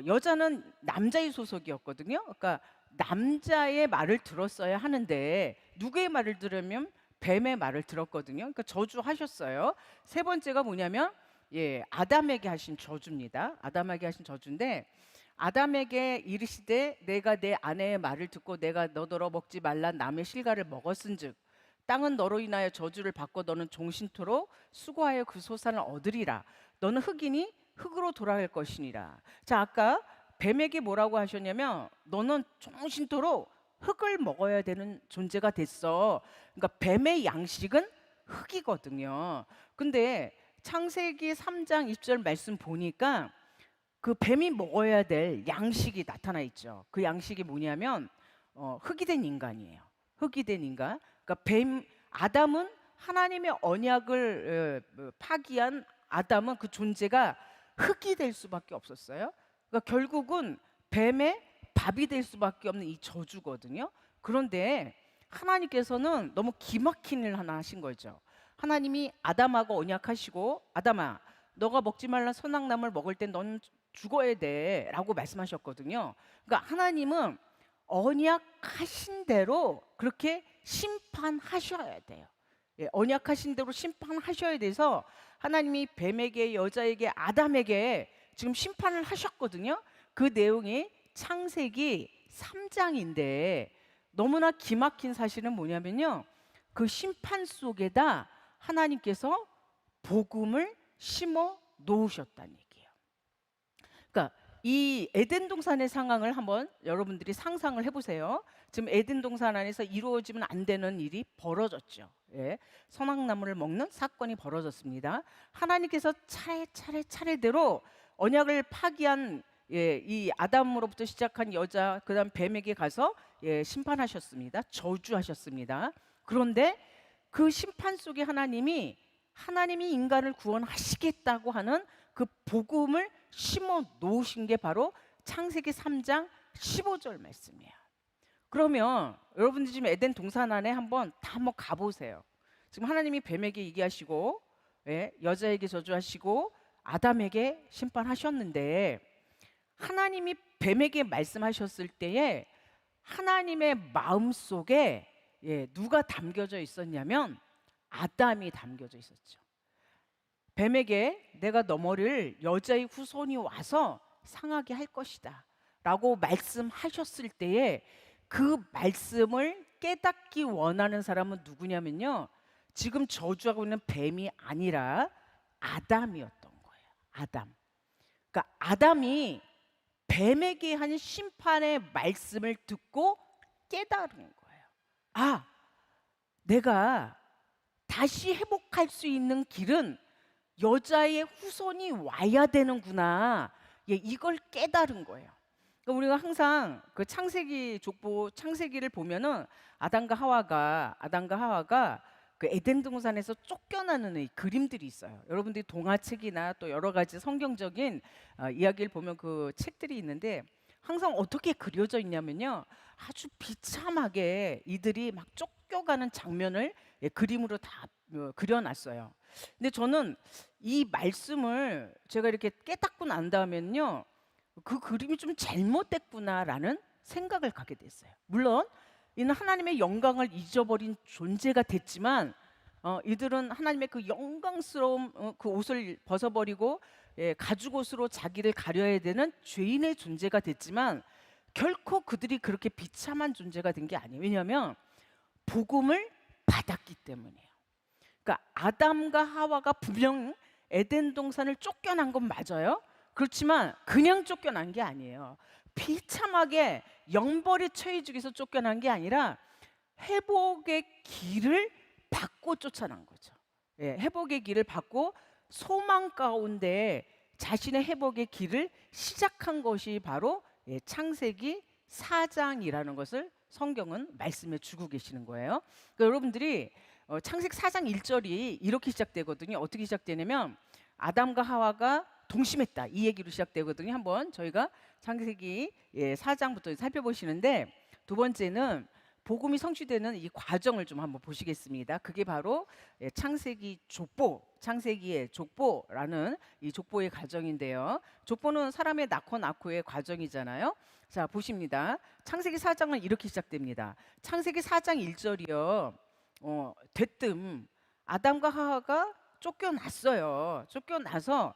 여자는 남자의 소속이었거든요. 그러니까 남자의 말을 들었어야 하는데 누구의 말을 들으면 뱀의 말을 들었거든요. 그러니까 저주하셨어요. 세 번째가 뭐냐면 아담에게 하신 저주입니다. 아담에게 하신 저주인데 아담에게 이르시되 내가 내 아내의 말을 듣고 내가 너더러 먹지 말라 남의 실과를 먹었은즉 땅은 너로 인하여 저주를 받고 너는 종신토록 수고하여 그 소산을 얻으리라. 너는 흙이니 흙으로 돌아갈 것이니라. 자, 아까 뱀에게 뭐라고 하셨냐면 너는 종신토록 흙을 먹어야 되는 존재가 됐어. 그러니까 뱀의 양식은 흙이거든요. 근데 창세기 3장 20절 말씀 보니까 그 뱀이 먹어야 될 양식이 나타나 있죠. 그 양식이 뭐냐면 흙이 된 인간이에요. 흙이 된 인간. 그러니까 아담은 하나님의 언약을 파기한 아담은 그 존재가 흙이 될 수밖에 없었어요. 그러니까 결국은 뱀의 밥이 될 수밖에 없는 이 저주거든요. 그런데 하나님께서는 너무 기막힌 일 하나 하신 거죠. 하나님이 아담하고 언약하시고 아담아 너가 먹지 말라 선악나무를 먹을 땐 넌 죽어야 돼라고 말씀하셨거든요. 그러니까 하나님은 언약하신 대로 그렇게 심판하셔야 돼요. 예, 언약하신 대로 심판하셔야 돼서 하나님이 뱀에게, 여자에게, 아담에게 지금 심판을 하셨거든요. 그 내용이 창세기 3장인데 너무나 기막힌 사실은 뭐냐면요, 그 심판 속에다 하나님께서 복음을 심어 놓으셨다는 얘기예요. 그러니까 이 에덴 동산의 상황을 한번 여러분들이 상상을 해보세요. 지금 에덴 동산 안에서 이루어지면 안 되는 일이 벌어졌죠. 예, 선악나무를 먹는 사건이 벌어졌습니다. 하나님께서 차례대로 언약을 파기한 이 아담으로부터 시작한 여자, 그다음 뱀에게 가서 심판하셨습니다. 저주하셨습니다. 그런데 그 심판 속에 하나님이 인간을 구원하시겠다고 하는 그 복음을 심어 놓으신 게 바로 창세기 3장 15절 말씀이에요. 그러면 여러분들 지금 에덴 동산 안에 한번 가보세요. 지금 하나님이 뱀에게 얘기하시고, 여자에게 저주하시고, 아담에게 심판하셨는데, 하나님이 뱀에게 말씀하셨을 때에 하나님의 마음 속에 누가 담겨져 있었냐면 아담이 담겨져 있었죠. 뱀에게 내가 너 머리를 여자의 후손이 와서 상하게 할 것이다 라고 말씀하셨을 때에 그 말씀을 깨닫기 원하는 사람은 누구냐면요, 지금 저주하고 있는 뱀이 아니라 아담이었던 거예요. 아담. 그러니까 아담이 뱀에게 한 심판의 말씀을 듣고 깨달은 거예요. 아, 내가 다시 회복할 수 있는 길은 여자의 후손이 와야 되는구나. 이걸 깨달은 거예요. 그러니까 우리가 항상 그 창세기 족보, 창세기를 보면은 아담과 하와가 그 에덴 동산에서 쫓겨나는 이 그림들이 있어요. 여러분들이 동화책이나 또 여러 가지 성경적인 이야기를 보면 그 책들이 있는데 항상 어떻게 그려져 있냐면요, 아주 비참하게 이들이 막 쫓겨가는 장면을 그림으로 다 그려놨어요. 근데 저는 이 말씀을 제가 이렇게 깨닫고 난 다음에는요, 그 그림이 좀 잘못됐구나라는 생각을 갖게 됐어요. 물론 이는 하나님의 영광을 잊어버린 존재가 됐지만 이들은 하나님의 그 영광스러운 그 옷을 벗어버리고 가죽옷으로 자기를 가려야 되는 죄인의 존재가 됐지만 결코 그들이 그렇게 비참한 존재가 된 게 아니에요. 왜냐하면 복음을 받았기 때문이에요. 그러니까 아담과 하와가 분명 에덴 동산을 쫓겨난 건 맞아요. 그렇지만 그냥 쫓겨난 게 아니에요. 비참하게 영벌에 처해 죽여서 쫓겨난 게 아니라 회복의 길을 받고 쫓아난 거죠. 회복의 길을 받고 소망 가운데 자신의 회복의 길을 시작한 것이 바로 창세기 4장이라는 것을 성경은 말씀해 주고 계시는 거예요. 그러니까 여러분들이 창세기 4장 1절이 이렇게 시작되거든요. 어떻게 시작되냐면 아담과 하와가 동심했다, 이 얘기로 시작되거든요. 한번 저희가 창세기 4장부터 살펴보시는데, 두 번째는 복음이 성취되는 이 과정을 좀 한번 보시겠습니다. 그게 바로 창세기의 족보라는 이 족보의 과정인데요. 족보는 사람의 낳고의 과정이잖아요. 자, 보십니다. 창세기 4장은 이렇게 시작됩니다. 창세기 4장 1절이요. 대뜸 아담과 하와가 쫓겨났어요. 쫓겨나서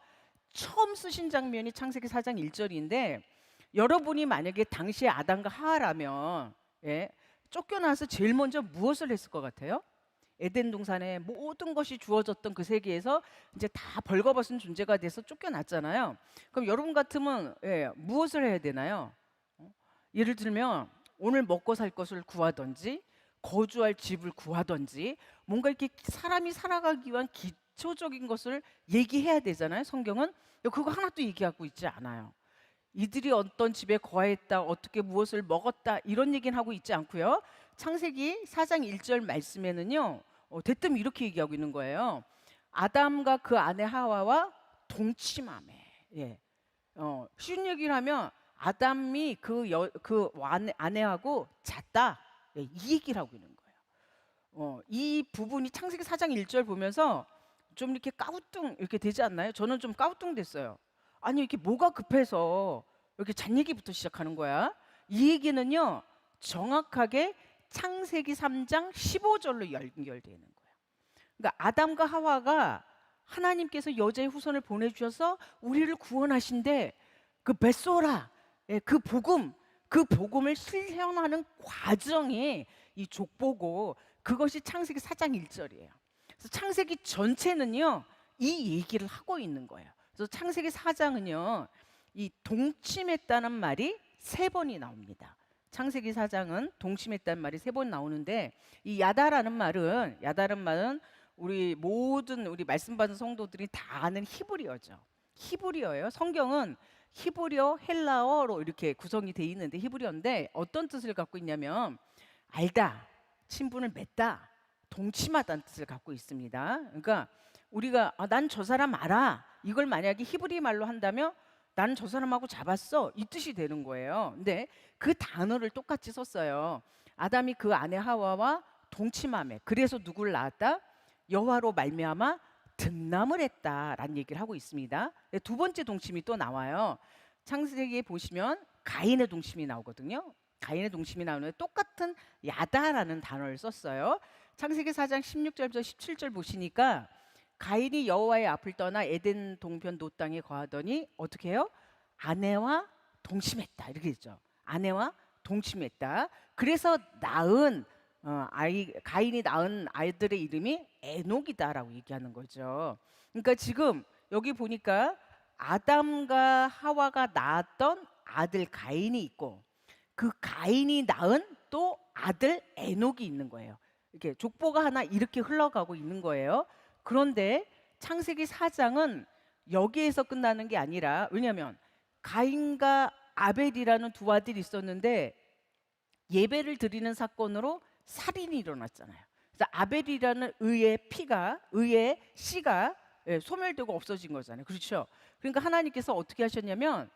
처음 쓰신 장면이 창세기 4장 1절인데, 여러분이 만약에 당시에 아담과 하와라면 쫓겨나서 제일 먼저 무엇을 했을 것 같아요? 에덴 동산에 모든 것이 주어졌던 그 세계에서 이제 다 벌거벗은 존재가 돼서 쫓겨났잖아요. 그럼 여러분 같으면 무엇을 해야 되나요? 예를 들면 오늘 먹고 살 것을 구하든지 거주할 집을 구하든지 뭔가 이렇게 사람이 살아가기 위한 기초적인 것을 얘기해야 되잖아요. 성경은 그거 하나도 얘기하고 있지 않아요. 이들이 어떤 집에 거하였다, 어떻게 무엇을 먹었다, 이런 얘기는 하고 있지 않고요. 창세기 4장 1절 말씀에는요, 대뜸 이렇게 얘기하고 있는 거예요. 아담과 그 아내 하와와 동침하매. 쉬운 얘기를 하면 아담이 그 아내하고 잤다, 이 얘기를 하고 있는 거예요. 이 부분이 창세기 4장 1절 보면서 좀 이렇게 까우뚱 이렇게 되지 않나요? 저는 좀 까우뚱 됐어요. 아니 이렇게 뭐가 급해서 이렇게 잣 얘기부터 시작하는 거야? 이 얘기는요 정확하게 창세기 3장 15절로 연결되는 거예요. 그러니까 아담과 하와가 하나님께서 여자의 후손을 보내주셔서 우리를 구원하신데 그 벳소라, 그 복음을 실현하는 과정이 이 족보고 그것이 창세기 4장 1절이에요. 그래서 창세기 전체는요 이 얘기를 하고 있는 거예요. 그래서 창세기 4장은요 이 동침했다는 말이 3번이 나옵니다. 창세기 4장은 동침했다는 말이 3번 나오는데 이 야다라는 말은 우리 모든 우리 말씀 받은 성도들이 다 아는 히브리어죠. 히브리어예요. 성경은 히브리어, 헬라어로 이렇게 구성이 돼 있는데 히브리어인데 어떤 뜻을 갖고 있냐면 알다, 친분을 맺다, 동침하다는 뜻을 갖고 있습니다. 그러니까 우리가 난 저 사람 알아. 이걸 만약에 히브리 말로 한다면 나는 저 사람하고 잡았어. 이 뜻이 되는 거예요. 근데 그 단어를 똑같이 썼어요. 아담이 그 아내 하와와 동침하며 그래서 누구를 낳았다? 여호와로 말미암아 등남을 했다라는 얘기를 하고 있습니다. 두 번째 동침이 또 나와요. 창세기에 보시면 가인의 동침이 나오거든요. 가인의 동침이 나오는데 똑같은 야다라는 단어를 썼어요. 창세기 4장 16절부터 17절 보시니까 가인이 여호와의 앞을 떠나 에덴 동편 노 땅에 거하더니 어떻게 해요? 아내와 동침했다 이렇게 했죠. 아내와 동침했다. 그래서 가인이 낳은 아이들의 이름이 에녹이다라고 얘기하는 거죠. 그러니까 지금 여기 보니까 아담과 하와가 낳았던 아들 가인이 있고 그 가인이 낳은 또 아들 에녹이 있는 거예요. 이렇게 족보가 하나 이렇게 흘러가고 있는 거예요. 그런데 창세기 4장은 여기에서 끝나는 게 아니라 왜냐하면 가인과 아벨이라는 두 아들이 있었는데 예배를 드리는 사건으로 살인이 일어났잖아요. 그래서 아벨이라는 의의 씨가 소멸되고 없어진 거잖아요. 그렇죠? 그러니까 하나님께서 어떻게 하셨냐면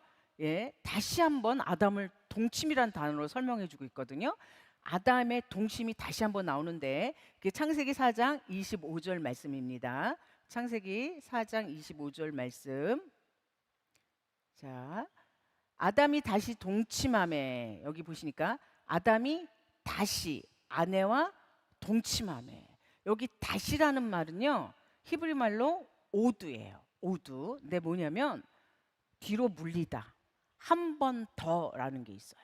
다시 한번 아담을 동침이라는 단어로 설명해주고 있거든요. 아담의 동침이 다시 한번 나오는데 그게 창세기 4장 25절 말씀입니다. 창세기 4장 25절 말씀. 자, 아담이 다시 동침하매 여기 보시니까 아담이 다시 아내와 동침하매 여기 다시라는 말은요 히브리 말로 오두예요. 오두. 근데 뭐냐면 뒤로 물리다. 한 번 더라는 게 있어요.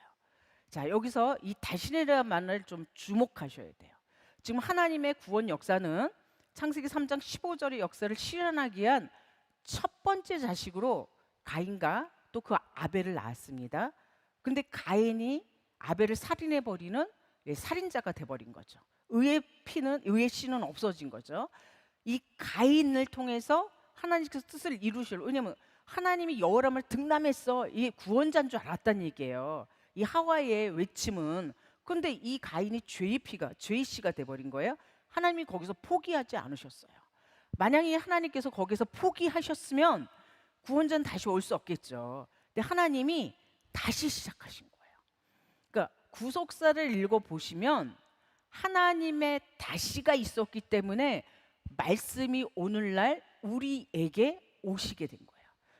자, 여기서 이 다시라는 말을 좀 주목하셔야 돼요. 지금 하나님의 구원 역사는 창세기 3장 15절의 역사를 실현하기 위한 첫 번째 자식으로 가인과 또 그 아벨을 낳았습니다. 근데 가인이 아벨을 살인해 버리는 살인자가 돼 버린 거죠. 의의 씨는 없어진 거죠. 이 가인을 통해서 하나님께서 뜻을 이루실. 왜냐면 하나님이 여호람을 등남했어. 이 구원자인 줄 알았다는 얘기예요. 이 하와의 외침은. 근데 이 가인이 죄의 씨가 돼 버린 거예요. 하나님이 거기서 포기하지 않으셨어요. 만약에 하나님께서 거기서 포기하셨으면 구원자는 다시 올 수 없겠죠. 근데 하나님이 다시 시작하신 거예요. 그러니까 구속사를 읽어 보시면 하나님의 다시가 있었기 때문에 말씀이 오늘날 우리에게 오시게 된 거예요.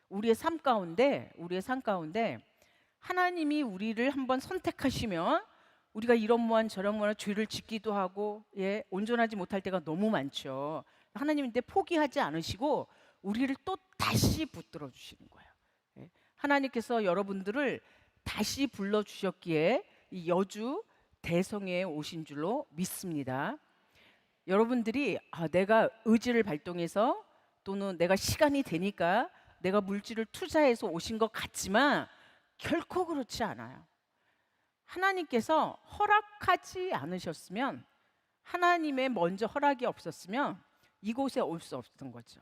우리의 삶 가운데 하나님이 우리를 한번 선택하시면 우리가 이런모한 저런모한 죄를 짓기도 하고 온전하지 못할 때가 너무 많죠. 하나님인데 포기하지 않으시고 우리를 또 다시 붙들어 주시는 거예요. 하나님께서 여러분들을 다시 불러 주셨기에 이 여주 대성회에 오신 줄로 믿습니다. 여러분들이 내가 의지를 발동해서 또는 내가 시간이 되니까 내가 물질을 투자해서 오신 것 같지만 결코 그렇지 않아요. 하나님께서 허락하지 않으셨으면 하나님의 먼저 허락이 없었으면 이곳에 올 수 없었던 거죠.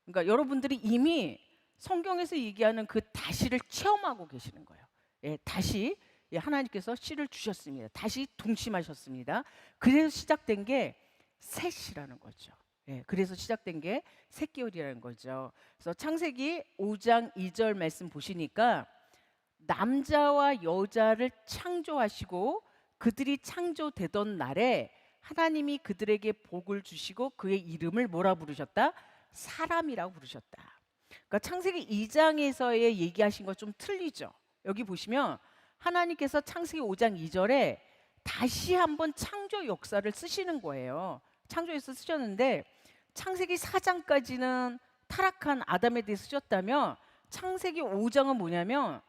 그러니까 여러분들이 이미 성경에서 얘기하는 그 다시를 체험하고 계시는 거예요. 다시 하나님께서 씨를 주셨습니다. 다시 동침하셨습니다. 그래서 시작된 게 셋이라는 거죠. 그래서 시작된 게 셋개월이라는 거죠. 그래서 창세기 5장 2절 말씀 보시니까 남자와 여자를 창조하시고 그들이 창조되던 날에 하나님이 그들에게 복을 주시고 그의 이름을 뭐라 부르셨다? 사람이라고 부르셨다. 그러니까 창세기 2장에서의 얘기하신 것 좀 틀리죠. 여기 보시면 하나님께서 창세기 5장 2절에 다시 한번 창조 역사를 쓰시는 거예요. 창조에서 쓰셨는데 창세기 4장까지는 타락한 아담에 대해 쓰셨다면 창세기 5장은 뭐냐면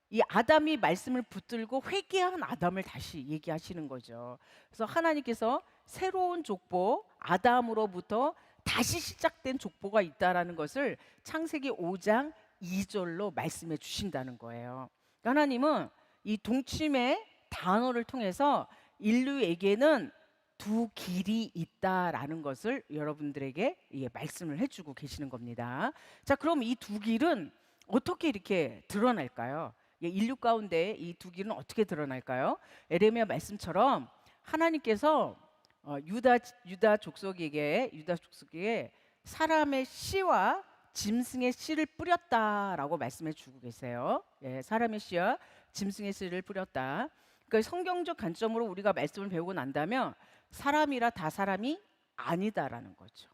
이 아담이 말씀을 붙들고 회개한 아담을 다시 얘기하시는 거죠. 그래서 하나님께서 새로운 족보 아담으로부터 다시 시작된 족보가 있다라는 것을 창세기 5장 2절로 말씀해 주신다는 거예요. 하나님은 이 동침의 단어를 통해서 인류에게는 두 길이 있다라는 것을 여러분들에게 말씀을 해주고 계시는 겁니다. 자, 그럼 이 두 길은 어떻게 이렇게 드러날까요? 인류 가운데 이 두 길은 어떻게 드러날까요? 에레미야 말씀처럼 하나님께서 유다 족속에게 사람의 씨와 짐승의 씨를 뿌렸다라고 말씀해 주고 계세요. 사람의 씨와 짐승의 씨를 뿌렸다. 그러니까 성경적 관점으로 우리가 말씀을 배우고 난다면 사람이라 다 사람이 아니다라는 거죠.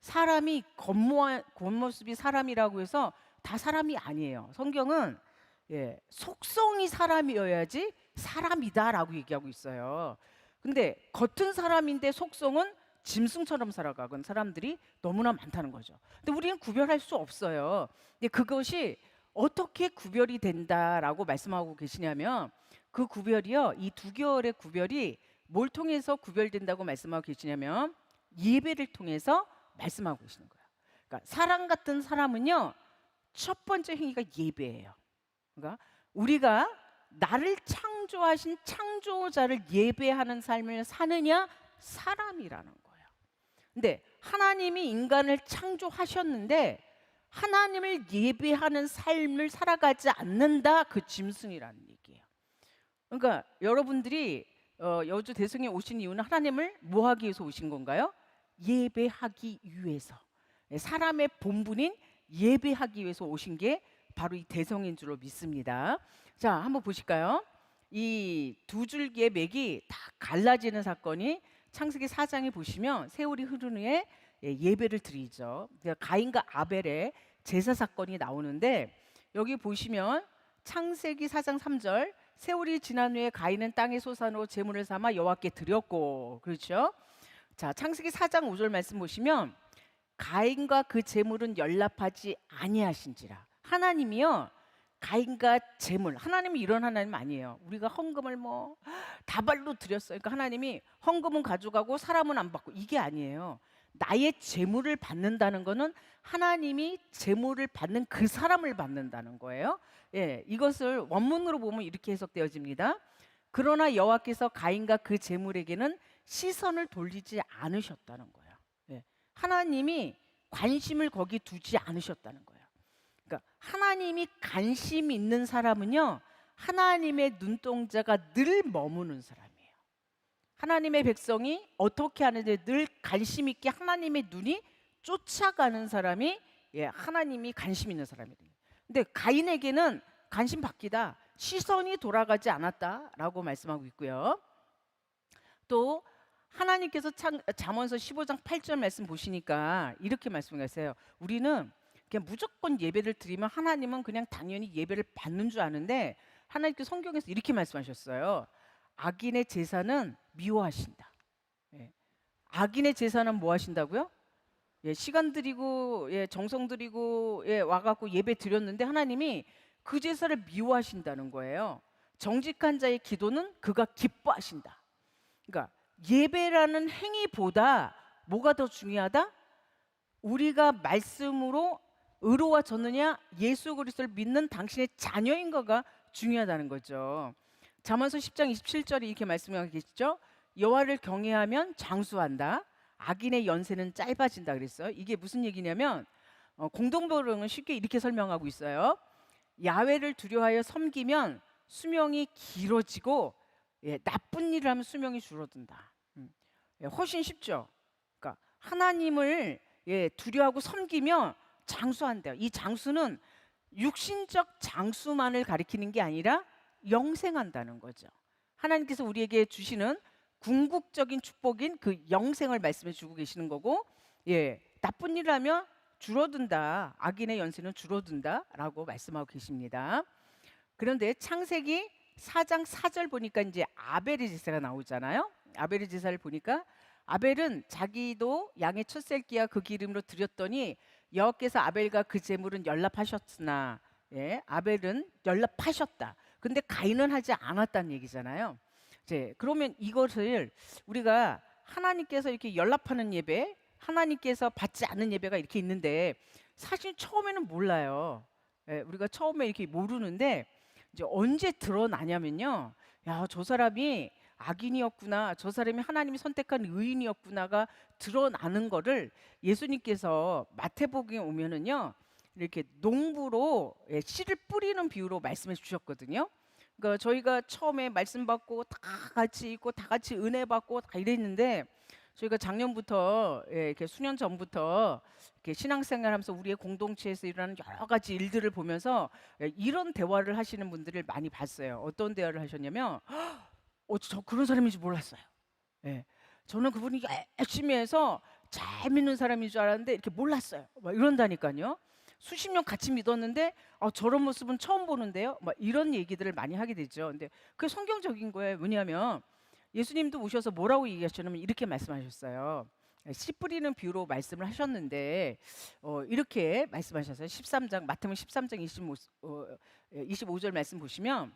사람이 겉모습이 사람이라고 해서 다 사람이 아니에요. 성경은 속성이 사람이어야지 사람이다라고 얘기하고 있어요. 근데 겉은 사람인데 속성은 짐승처럼 살아가는 사람들이 너무나 많다는 거죠. 근데 우리는 구별할 수 없어요. 근데 그것이 어떻게 구별이 된다라고 말씀하고 계시냐면 그 구별이요, 이 두 계열의 구별이 뭘 통해서 구별된다고 말씀하고 계시냐면 예배를 통해서 말씀하고 계시는 거예요. 그러니까 사람 같은 사람은요, 첫 번째 행위가 예배예요. 그러니까 우리가 나를 창조하신 창조자를 예배하는 삶을 사느냐, 사람이라는 거예요. 근데 하나님이 인간을 창조하셨는데 하나님을 예배하는 삶을 살아가지 않는다, 그 짐승이라는 얘기예요. 그러니까 여러분들이 여주 대성에 오신 이유는 하나님을 뭐 하기 위해서 오신 건가요? 예배하기 위해서. 사람의 본분인 예배하기 위해서 오신 게 바로 이 대성인 줄로 믿습니다. 자, 한번 보실까요? 이 두 줄기의 맥이 다 갈라지는 사건이 창세기 4장에 보시면 세월이 흐른 후에 예배를 드리죠. 가인과 아벨의 제사 사건이 나오는데 여기 보시면 창세기 4장 3절 세월이 지난 후에 가인은 땅의 소산으로 제물을 삼아 여호와께 드렸고, 그렇죠? 자, 창세기 4장 5절 말씀 보시면 가인과 그 제물은 연락하지 아니하신지라. 하나님이요, 가인과 제물, 하나님이 이런 하나님 아니에요. 우리가 헌금을 뭐 다발로 드렸어요. 그러니까 하나님이 헌금은 가져가고 사람은 안 받고, 이게 아니에요. 나의 제물을 받는다는 거는 하나님이 제물을 받는 그 사람을 받는다는 거예요. 이것을 원문으로 보면 이렇게 해석되어집니다. 그러나 여호와께서 가인과 그 제물에게는 시선을 돌리지 않으셨다는 거예요. 하나님이 관심을 거기 두지 않으셨다는 거예요. 그러니까 하나님이 관심 있는 사람은요, 하나님의 눈동자가 늘 머무는 사람이에요. 하나님의 백성이 어떻게 하는데 늘 관심 있게 하나님의 눈이 쫓아가는 사람이 하나님이 관심 있는 사람이에요. 근데 가인에게는 관심 바뀌다, 시선이 돌아가지 않았다라고 말씀하고 있고요. 또 하나님께서 잠언서 15장 8절 말씀 보시니까 이렇게 말씀하세요. 우리는 그냥 무조건 예배를 드리면 하나님은 그냥 당연히 예배를 받는 줄 아는데 하나님께서 성경에서 이렇게 말씀하셨어요. 악인의 제사는 미워하신다. 악인의 제사는 뭐 하신다고요? 시간 드리고 정성 드리고 와갖고 예배 드렸는데 하나님이 그 제사를 미워하신다는 거예요. 정직한 자의 기도는 그가 기뻐하신다. 그러니까 예배라는 행위보다 뭐가 더 중요하다? 우리가 말씀으로 의로워졌느냐, 예수 그리스도를 믿는 당신의 자녀인가가 중요하다는 거죠. 잠언서 10장 27절에 이렇게 말씀하고 계시죠. 여호와를 경외하면 장수한다. 악인의 연세는 짧아진다 그랬어요. 이게 무슨 얘기냐면 공동번역은 쉽게 이렇게 설명하고 있어요. 야훼를 두려워하여 섬기면 수명이 길어지고 나쁜 일을 하면 수명이 줄어든다. 훨씬 쉽죠. 그러니까 하나님을 두려워하고 섬기면 장수한대요. 이 장수는 육신적 장수만을 가리키는 게 아니라 영생한다는 거죠. 하나님께서 우리에게 주시는 궁극적인 축복인 그 영생을 말씀해 주고 계시는 거고, 나쁜 일을 하면 줄어든다. 악인의 연세는 줄어든다라고 말씀하고 계십니다. 그런데 창세기 4장 4절 보니까 이제 아벨의 제사가 나오잖아요. 아벨의 제사를 보니까 아벨은 자기도 양의 첫 셀기와 그 기름으로 드렸더니 여호와께서 아벨과 그 제물은 연락하셨으나 아벨은 연락하셨다. 근데 가인은 하지 않았다는 얘기잖아요. 이제 그러면 이것을 우리가 하나님께서 이렇게 연락하는 예배, 하나님께서 받지 않는 예배가 이렇게 있는데 사실 처음에는 몰라요. 우리가 처음에 이렇게 모르는데 이제 언제 드러나냐면요. 야, 저 사람이 악인이었구나. 저 사람이 하나님이 선택한 의인이었구나가 드러나는 거를 예수님께서 마태복음에 오면은요. 이렇게 농부로 씨를 뿌리는 비유로 말씀해 주셨거든요. 그러니까 저희가 처음에 말씀 받고 다 같이 있고 다 같이 은혜 받고 다 이랬는데 저희가 작년부터 이렇게 수년 전부터 이렇게 신앙생활하면서 우리의 공동체에서 일어나는 여러 가지 일들을 보면서 이런 대화를 하시는 분들을 많이 봤어요. 어떤 대화를 하셨냐면, 저 그런 사람인지 몰랐어요. 저는 그분이 열심히 해서 잘 믿는 사람인 줄 알았는데 이렇게 몰랐어요. 막 이런다니까요. 수십 년 같이 믿었는데 저런 모습은 처음 보는데요. 막 이런 얘기들을 많이 하게 되죠. 근데 그게 성경적인 거예요. 왜냐하면 예수님도 오셔서 뭐라고 얘기하셨냐면 이렇게 말씀하셨어요. 씨 뿌리는 비유로 말씀을 하셨는데 이렇게 말씀하셨어요. 13장 마태복음 13장 25절 말씀 보시면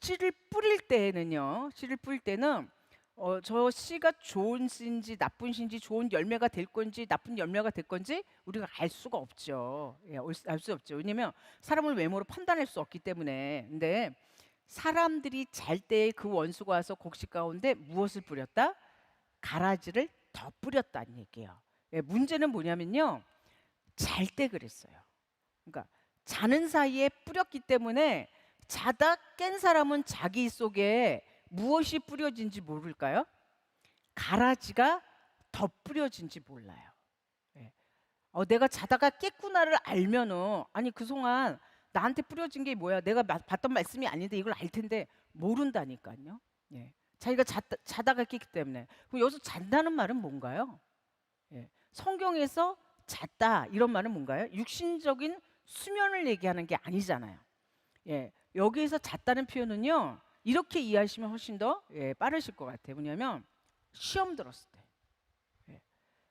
씨를 뿌릴 때는요. 씨를 뿌릴 때는 저 씨가 좋은 씨인지 나쁜 씨인지 좋은 열매가 될 건지 나쁜 열매가 될 건지 우리가 알 수가 없죠. 알 수 없죠. 왜냐하면 사람을 외모로 판단할 수 없기 때문에. 근데 사람들이 잘 때 그 원수가 와서 곡식 가운데 무엇을 뿌렸다? 가라지를 더 뿌렸다는 얘기예요. 문제는 뭐냐면요. 잘 때 그랬어요. 그러니까 자는 사이에 뿌렸기 때문에 자다 깬 사람은 자기 속에 무엇이 뿌려진지 모를까요? 가라지가 더 뿌려진지 몰라요. 내가 자다가 깼구나를 알면은 아니 그동안 나한테 뿌려진 게 뭐야? 내가 봤던 말씀이 아닌데 이걸 알 텐데 모른다니까요. 자기가 자다가 깼기 때문에. 그럼 여기서 잔다는 말은 뭔가요? 성경에서 잤다 이런 말은 뭔가요? 육신적인 수면을 얘기하는 게 아니잖아요. 여기에서 잤다는 표현은요. 이렇게 이해하시면 훨씬 더 빠르실 것 같아요. 뭐냐면 시험 들었을 때.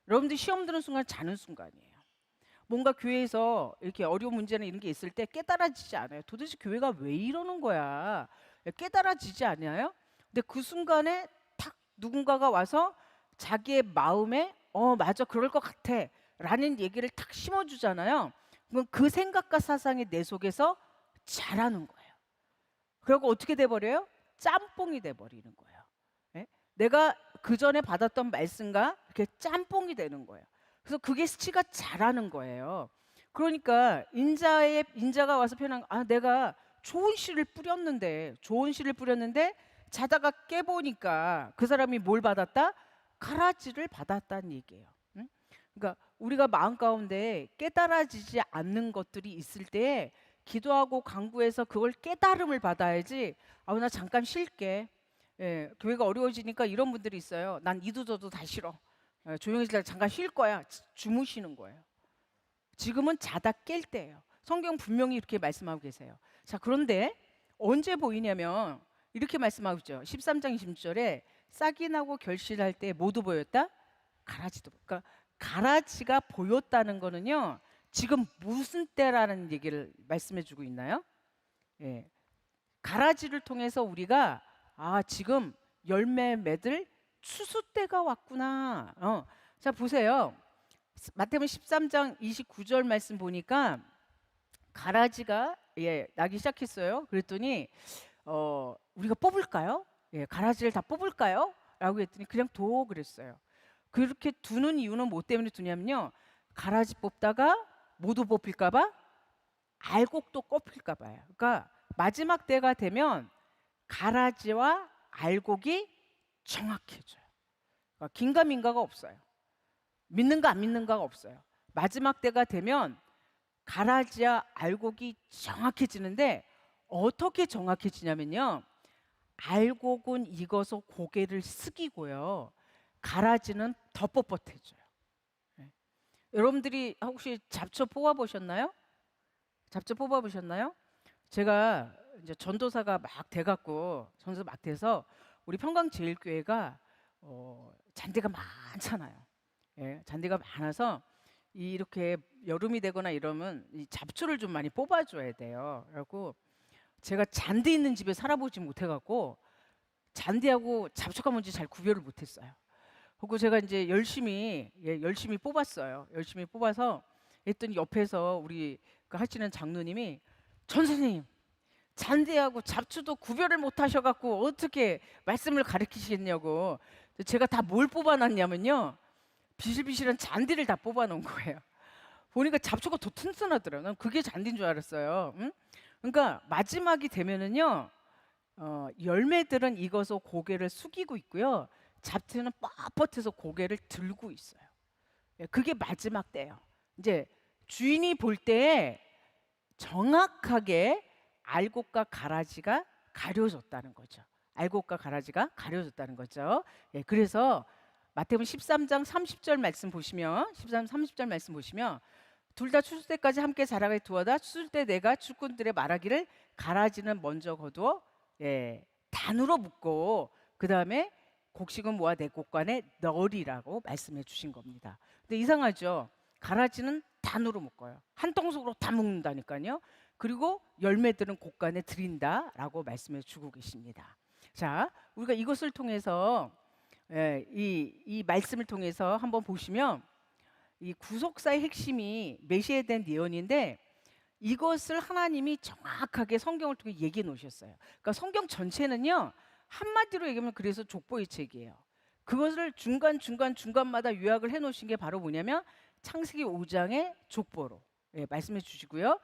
여러분들 시험 드는 순간 자는 순간이에요. 뭔가 교회에서 이렇게 어려운 문제나 이런 게 있을 때 깨달아지지 않아요. 도대체 교회가 왜 이러는 거야? 깨달아지지 않아요? 근데 그 순간에 탁 누군가가 와서 자기의 마음에 맞아 그럴 것 같아 라는 얘기를 탁 심어주잖아요. 그럼 그 생각과 사상이 내 속에서 자라는 거예요. 그리고 어떻게 돼버려요? 짬뽕이 돼버리는 거예요. 내가 그 전에 받았던 말씀과 이렇게 짬뽕이 되는 거예요. 그래서 그게 씨가 자라는 거예요. 그러니까 인자가 와서 표현한 내가 좋은 씨를 뿌렸는데 자다가 깨보니까 그 사람이 뭘 받았다? 가라지를 받았다는 얘기예요. 그러니까 우리가 마음 가운데 깨달아지지 않는 것들이 있을 때 기도하고 간구해서 그걸 깨달음을 받아야지. 나 잠깐 쉴게. 교회가 어려워지니까 이런 분들이 있어요. 난 이도저도 다 싫어. 조용해지다가 잠깐 쉴 거야. 주무시는 거예요. 지금은 자다 깰 때예요. 성경 분명히 이렇게 말씀하고 계세요. 자, 그런데 언제 보이냐면 이렇게 말씀하고 있죠. 13장 20절에 싹이 나고 결실할 때 모두 보였다? 가라지도. 그러니까 가라지가 보였다는 거는요. 지금 무슨 때라는 얘기를 말씀해 주고 있나요? 가라지를 통해서 우리가 지금 열매 맺을 추수 때가 왔구나. 자, 보세요. 마태복음 13장 29절 말씀 보니까 가라지가 나기 시작했어요. 그랬더니 우리가 뽑을까요? 가라지를 다 뽑을까요? 라고 했더니 그냥 둬 그랬어요. 그렇게 두는 이유는 뭐 때문에 두냐면요. 가라지 뽑다가 모두 뽑힐까 봐, 알곡도 꼽힐까 봐요. 그러니까 마지막 때가 되면 가라지와 알곡이 정확해져요. 그러니까 긴가민가가 없어요. 믿는가 안 믿는가가 없어요. 마지막 때가 되면 가라지와 알곡이 정확해지는데 어떻게 정확해지냐면요. 알곡은 익어서 고개를 숙이고요. 가라지는 더 뻣뻣해져요. 여러분들이 혹시 잡초 뽑아 보셨나요? 잡초 뽑아 보셨나요? 제가 이제 전도사가 막 돼갖고 전도사 막 돼서 우리 평강제일교회가 잔디가 많잖아요. 예, 잔디가 많아서 이렇게 여름이 되거나 이러면 이 잡초를 좀 많이 뽑아줘야 돼요. 그래갖고 제가 잔디 있는 집에 살아보지 못해갖고 잔디하고 잡초가 뭔지 잘 구별을 못했어요. 그리고 제가 이제 열심히 뽑았어요. 열심히 뽑아서 했더니 옆에서 우리 그 하시는 장로님이 전 선생님 잔디하고 잡초도 구별을 못 하셔갖고 어떻게 말씀을 가르치시겠냐고. 제가 다 뭘 뽑아놨냐면요, 비실비실한 잔디를 다 뽑아놓은 거예요. 보니까 잡초가 더 튼튼하더라고요. 난 그게 잔디인 줄 알았어요. 응? 그러니까 마지막이 되면은요, 열매들은 익어서 고개를 숙이고 있고요, 잡초는 뻣뻣해서 고개를 들고 있어요. 예, 그게 마지막 때예요. 이제 주인이 볼 때 정확하게 알곡과 가라지가 가려졌다는 거죠. 알곡과 가라지가 가려졌다는 거죠. 예, 그래서 마태복음 13장 30절 말씀 보시면, 13, 30절 말씀 보시면, 둘 다 추수 때까지 함께 자라게 두어다 추수 때 내가 축꾼들의 말하기를 가라지는 먼저 거두어 단으로 묶고 그 다음에 곡식은 모아 내 곳간에 넣으리라고 말씀해 주신 겁니다. 근데 이상하죠? 가라지는 단으로 묶어요. 한 통속으로 다 묶는다니까요. 그리고 열매들은 곳간에 드린다라고 말씀해 주고 계십니다. 자, 우리가 이것을 통해서 이 말씀을 통해서 한번 보시면, 이 구속사의 핵심이 메시아에 대한 예언인데 이것을 하나님이 정확하게 성경을 통해 얘기해 놓으셨어요. 그러니까 성경 전체는요, 한마디로 얘기하면 그래서 족보의 책이에요. 그것을 중간마다 요약을 해 놓으신 게 바로 뭐냐면 창세기 5장의 족보로 말씀해 주시고요,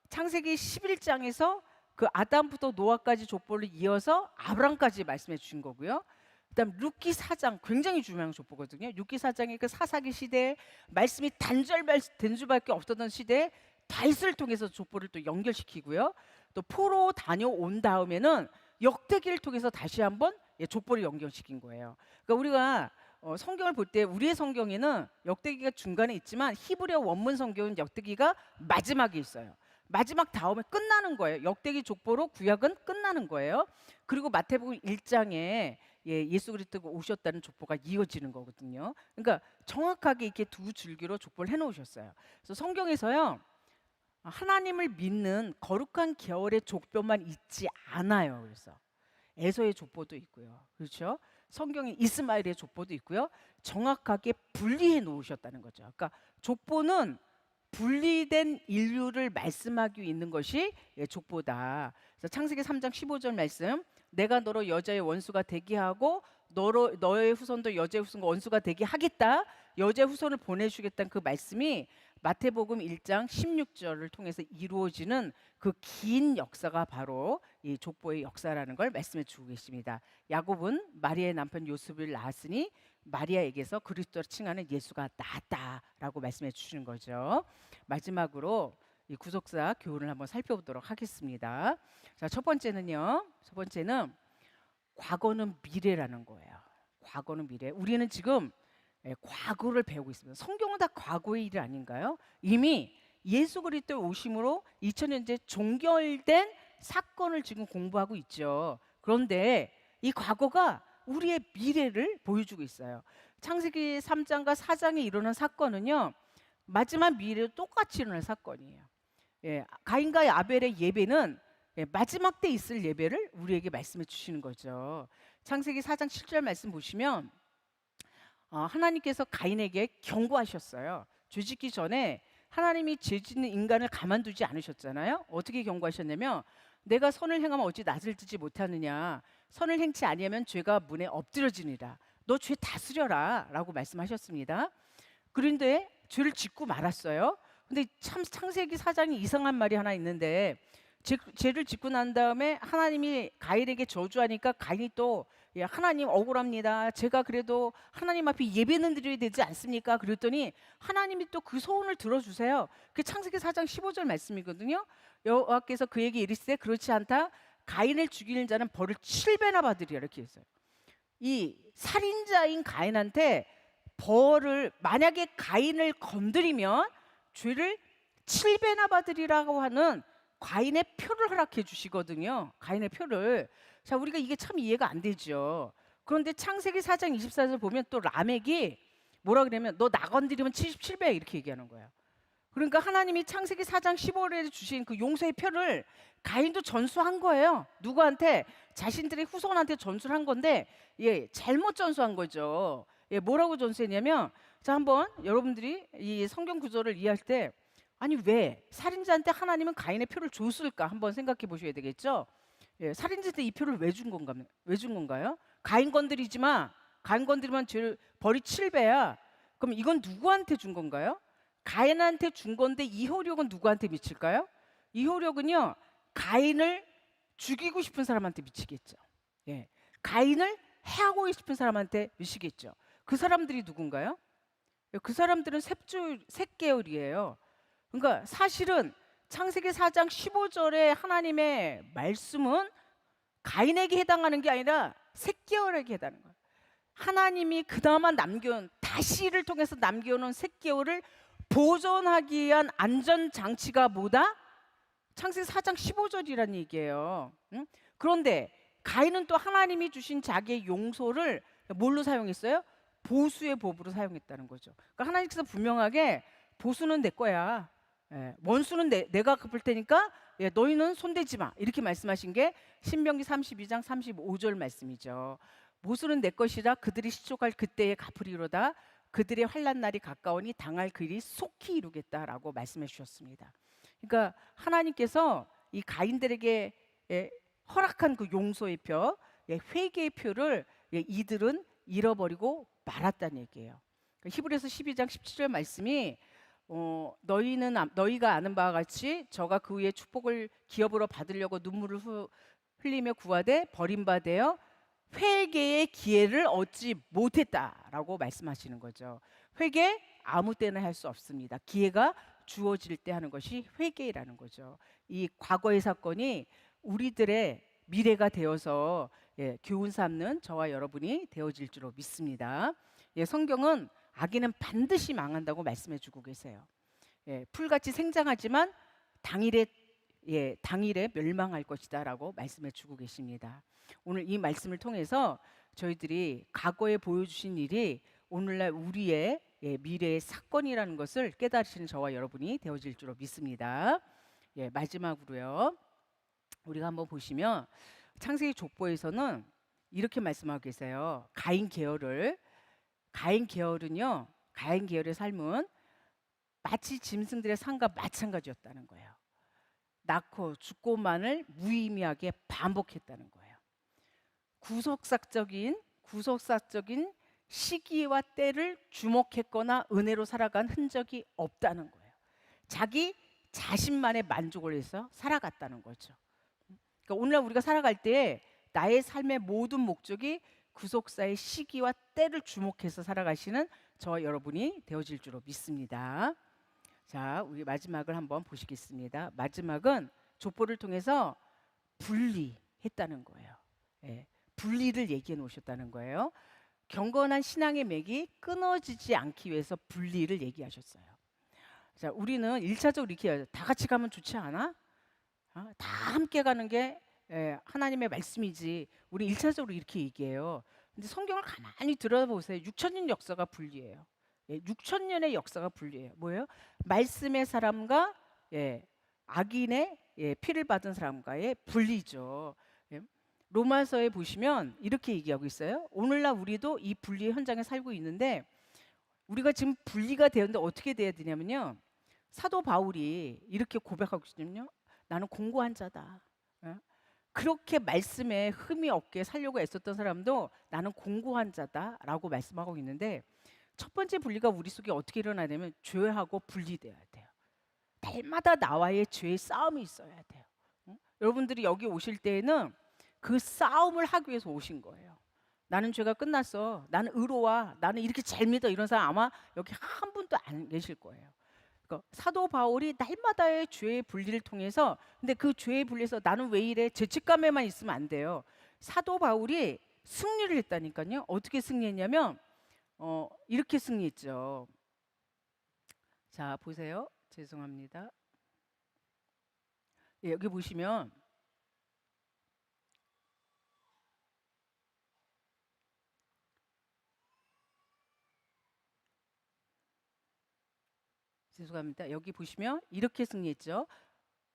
창세기 11장에서 그 아담부터 노아까지 족보를 이어서 아브람까지 말씀해 주신 거고요. 그다음 룻기 4장, 굉장히 중요한 족보거든요. 룻기 4장의 그 사사기 시대에 말씀이 된 수밖에 없었던 시대에 다윗을 통해서 족보를 또 연결시키고요. 또 포로 다녀온 다음에는 역대기를 통해서 다시 한번 족보를 연결시킨 거예요. 그러니까 우리가 성경을 볼 때 우리의 성경에는 역대기가 중간에 있지만 히브리어 원문 성경은 역대기가 마지막에 있어요. 마지막 다음에 끝나는 거예요. 역대기 족보로 구약은 끝나는 거예요. 그리고 마태복음 1장에 예수 그리스도가 오셨다는 족보가 이어지는 거거든요. 그러니까 정확하게 이렇게 두 줄기로 족보를 해놓으셨어요. 그래서 성경에서요, 하나님을 믿는 거룩한 계열의 족보만 있지 않아요. 그래서 에서의 족보도 있고요, 그렇죠? 성경에 이스마엘의 족보도 있고요. 정확하게 분리해 놓으셨다는 거죠. 그러니까 족보는 분리된 인류를 말씀하기 위해 있는 것이 족보다. 그래서 창세기 3장 15절 말씀, 내가 너로 여자의 원수가 되게 하고 너의 후손도 여자의 후손과 원수가 되게 하겠다, 여자의 후손을 보내주겠다는 그 말씀이 마태복음 1장 16절을 통해서 이루어지는 그 긴 역사가 바로 이 족보의 역사라는 걸 말씀해 주고 계십니다. 야곱은 마리아의 남편 요셉을 낳았으니 마리아에게서 그리스도를 칭하는 예수가 낳았다라고 말씀해 주시는 거죠. 마지막으로 이 구속사 교훈을 한번 살펴보도록 하겠습니다. 자, 첫 번째는 과거는 미래라는 거예요. 과거는 미래. 우리는 지금 과거를 배우고 있습니다. 성경은 다 과거의 일 아닌가요? 이미 예수 그리스도의 오심으로 2000년째 종결된 사건을 지금 공부하고 있죠. 그런데 이 과거가 우리의 미래를 보여주고 있어요. 창세기 3장과 4장에 일어난 사건은요, 마지막 미래도 똑같이 일어날 사건이에요. 가인과 아벨의 예배는 마지막 때 있을 예배를 우리에게 말씀해 주시는 거죠. 창세기 4장 7절 말씀 보시면 하나님께서 가인에게 경고하셨어요. 죄짓기 전에 하나님이 죄짓는 인간을 가만두지 않으셨잖아요. 어떻게 경고하셨냐면, 내가 선을 행하면 어찌 낯을 뜨지 못하느냐, 선을 행치 아니하면 죄가 문에 엎드러지니라, 너 죄 다스려라 라고 말씀하셨습니다. 그런데 죄를 짓고 말았어요. 근데 참 창세기 4장이 이상한 말이 하나 있는데, 죄를 짓고 난 다음에 하나님이 가인에게 저주하니까 가인이 또 하나님 억울합니다, 제가 그래도 하나님 앞에 예배는 드려야 되지 않습니까? 그랬더니 하나님이 또 그 소원을 들어주세요. 그게 창세기 4장 15절 말씀이거든요. 여호와께서 그에게 이르시되 그렇지 않다, 가인을 죽이는 자는 벌을 7배나 받으리라 이렇게 했어요. 이 살인자인 가인한테 벌을 만약에 가인을 건드리면 죄를 7배나 받으리라고 하는 가인의 표를 허락해 주시거든요. 가인의 표를. 자, 우리가 이게 참 이해가 안 되죠. 그런데 창세기 4장 24절 보면 또 라멕이 뭐라 그러냐면 너 나 건드리면 77배 이렇게 얘기하는 거예요. 그러니까 하나님이 창세기 4장 15절에 주신 그 용서의 표를 가인도 전수한 거예요. 누구한테? 자신들의 후손한테 전수를 한 건데 잘못 전수한 거죠. 뭐라고 전수했냐면 자, 한번 여러분들이 이 성경 구절을 이해할 때 아니 왜 살인자한테 하나님은 가인의 표를 줬을까 한번 생각해 보셔야 되겠죠. 살인자한테 이 표를 왜 준 건가요? 가인 건드리지 마. 가인 건드리면 벌이 7배야. 그럼 이건 누구한테 준 건가요? 가인한테 준 건데 이 효력은 누구한테 미칠까요? 이 효력은요 가인을 죽이고 싶은 사람한테 미치겠죠. 가인을 해하고 싶은 사람한테 미치겠죠. 그 사람들이 누군가요? 그 사람들은 셋계열이에요. 그러니까 사실은 창세기 4장 15절의 하나님의 말씀은 가인에게 해당하는 게 아니라 셋계열에게 해당하는 거예요. 하나님이 그나마 다시를 통해서 남겨놓은 셋계열을 보존하기 위한 안전장치가 뭐다? 창세기 4장 15절이라는 얘기예요. 그런데 가인은 또 하나님이 주신 자기의 용서를 뭘로 사용했어요? 보수의 법으로 사용했다는 거죠. 그러니까 하나님께서 분명하게 보수는 내 거야. 원수는 내가 갚을 테니까 너희는 손대지 마. 이렇게 말씀하신 게 신명기 32장 35절 말씀이죠. 보수는 내 것이라 그들이 시족할 그때에 갚으리로다. 그들의 환난 날이 가까우니 당할 그일이 속히 이루겠다라고 말씀해 주셨습니다. 그러니까 하나님께서 이 가인들에게 허락한 그 용서의 표, 회개의 표를 이들은 잃어버리고 말았다는 얘기예요. 히브리서 12장 17절 말씀이 너희가 아는 바와 같이 저가 그 후에 축복을 기업으로 받으려고 눈물을 흘리며 구하되 버림받아 회개의 기회를 얻지 못했다라고 말씀하시는 거죠. 회개 아무 때나 할 수 없습니다. 기회가 주어질 때 하는 것이 회개라는 거죠. 이 과거의 사건이 우리들의 미래가 되어서 교훈 삼는 저와 여러분이 되어질 줄로 믿습니다. 성경은 악인은 반드시 망한다고 말씀해 주고 계세요. 풀같이 생장하지만 당일에 멸망할 것이다라고 말씀해 주고 계십니다. 오늘 이 말씀을 통해서 저희들이 과거에 보여주신 일이 오늘날 우리의 미래의 사건이라는 것을 깨달으시는 저와 여러분이 되어질 줄로 믿습니다. 마지막으로요. 우리가 한번 보시면 창세기 족보에서는 이렇게 말씀하고 계세요. 가인 계열의 삶은 마치 짐승들의 삶과 마찬가지였다는 거예요. 낳고 죽고만을 무의미하게 반복했다는 거예요. 구속사적인 시기와 때를 주목했거나 은혜로 살아간 흔적이 없다는 거예요. 자기 자신만의 만족을 해서 살아갔다는 거죠. 그러니까 오늘날 우리가 살아갈 때 나의 삶의 모든 목적이 구속사의 시기와 때를 주목해서 살아가시는 저와 여러분이 되어질 줄로 믿습니다. 자, 우리 마지막을 한번 보시겠습니다. 마지막은 족보를 통해서 분리했다는 거예요. 분리를 얘기해 놓으셨다는 거예요. 경건한 신앙의 맥이 끊어지지 않기 위해서 분리를 얘기하셨어요. 자, 우리는 1차적으로 이렇게 해야죠. 다 같이 가면 좋지 않아? 다 함께 가는 게 하나님의 말씀이지. 우리 1차적으로 이렇게 얘기해요. 근데 성경을 가만히 들어보세요. 6,000년 역사가 분리예요. 6,000년의 역사가 분리예요. 뭐예요? 말씀의 사람과 악인의 피를 받은 사람과의 분리죠. 로마서에 보시면 이렇게 얘기하고 있어요. 오늘날 우리도 이 분리의 현장에 살고 있는데 우리가 지금 분리가 되었는데 어떻게 돼야 되냐면요. 사도 바울이 이렇게 고백하고 있거든요. 나는 공고한 자다. 그렇게 말씀에 흠이 없게 살려고 애썼던 사람도 나는 공고한 자다라고 말씀하고 있는데 첫 번째 분리가 우리 속에 어떻게 일어나냐면 죄하고 분리돼야 돼요. 날마다 나와의 죄의 싸움이 있어야 돼요. 여러분들이 여기 오실 때에는 그 싸움을 하기 위해서 오신 거예요. 나는 죄가 끝났어. 나는 의로와. 나는 이렇게 잘 믿어. 이런 사람 아마 여기 한 분도 안 계실 거예요. 그러니까 사도 바울이 날마다의 죄의 분리를 통해서 근데 그 죄의 분리에서 나는 왜 이래? 죄책감에만 있으면 안 돼요. 사도 바울이 승리를 했다니까요. 어떻게 승리했냐면 이렇게 승리했죠. 자, 보세요. 죄송합니다. 예, 여기 보시면 죄송합니다. 여기 보시면 이렇게 승리했죠.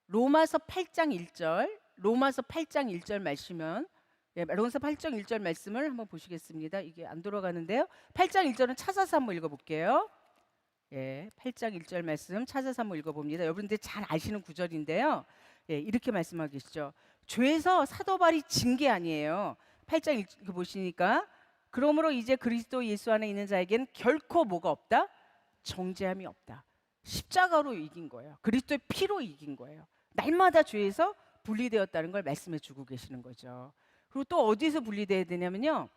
로마서 8장 1절, 로마서 8장 1절 말씀은 로마서 8장 1절 말씀을 한번 보시겠습니다. 이게 안 돌아가는데요. 8장 1절은 찾아서 한번 읽어볼게요. 8장 1절 말씀 찾아서 한번 읽어봅니다. 여러분들 잘 아시는 구절인데요. 이렇게 말씀하고 계시죠. 죄에서 사도 바울이 진 게 아니에요. 8장 1절 보시니까 그러므로 이제 그리스도 예수 안에 있는 자에겐 결코 뭐가 없다? 정죄함이 없다. 십자가로 이긴 거예요. 그리스도의 피로 이긴 거예요. 날마다 죄에서 분리되었다는 걸 말씀해 주고 계시는 거죠. 그리고 또 어디서 분리돼야 되냐면요.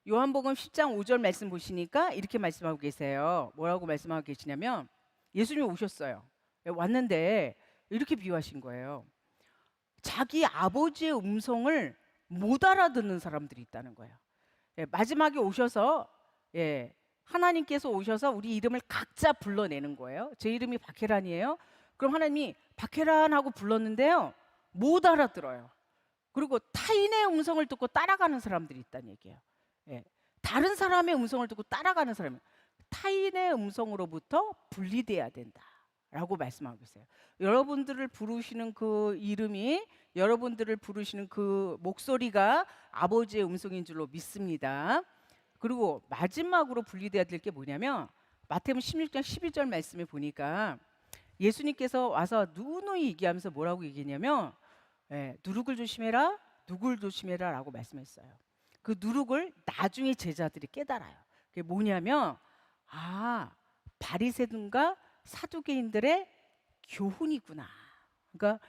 요한복음 10장 5절 말씀 보시니까 이렇게 말씀하고 계세요. 뭐라고 말씀하고 계시냐면 예수님이 오셨어요. 왔는데 이렇게 비유하신 거예요. 자기 아버지의 음성을 못 알아듣는 사람들이 있다는 거예요. 마지막에 오셔서 하나님께서 오셔서 우리 이름을 각자 불러내는 거예요. 제 이름이 박혜란이에요. 그럼 하나님이 박혜란 하고 불렀는데요. 못 알아들어요. 그리고 타인의 음성을 듣고 따라가는 사람들이 있다는 얘기예요. 다른 사람의 음성을 듣고 따라가는 사람은 타인의 음성으로부터 분리돼야 된다라고 말씀하고 있어요. 여러분들을 부르시는 그 이름이, 여러분들을 부르시는 그 목소리가 아버지의 음성인 줄로 믿습니다. 그리고 마지막으로 분리돼야 될 게 뭐냐면 마태복음 16장 12절 말씀에 보니까 예수님께서 와서 누누이 얘기하면서 뭐라고 얘기했냐면 누룩을 조심해라, 누굴 조심해라 라고 말씀했어요. 그 누룩을 나중에 제자들이 깨달아요. 그게 뭐냐면 바리새인과 사두개인들의 교훈이구나. 그러니까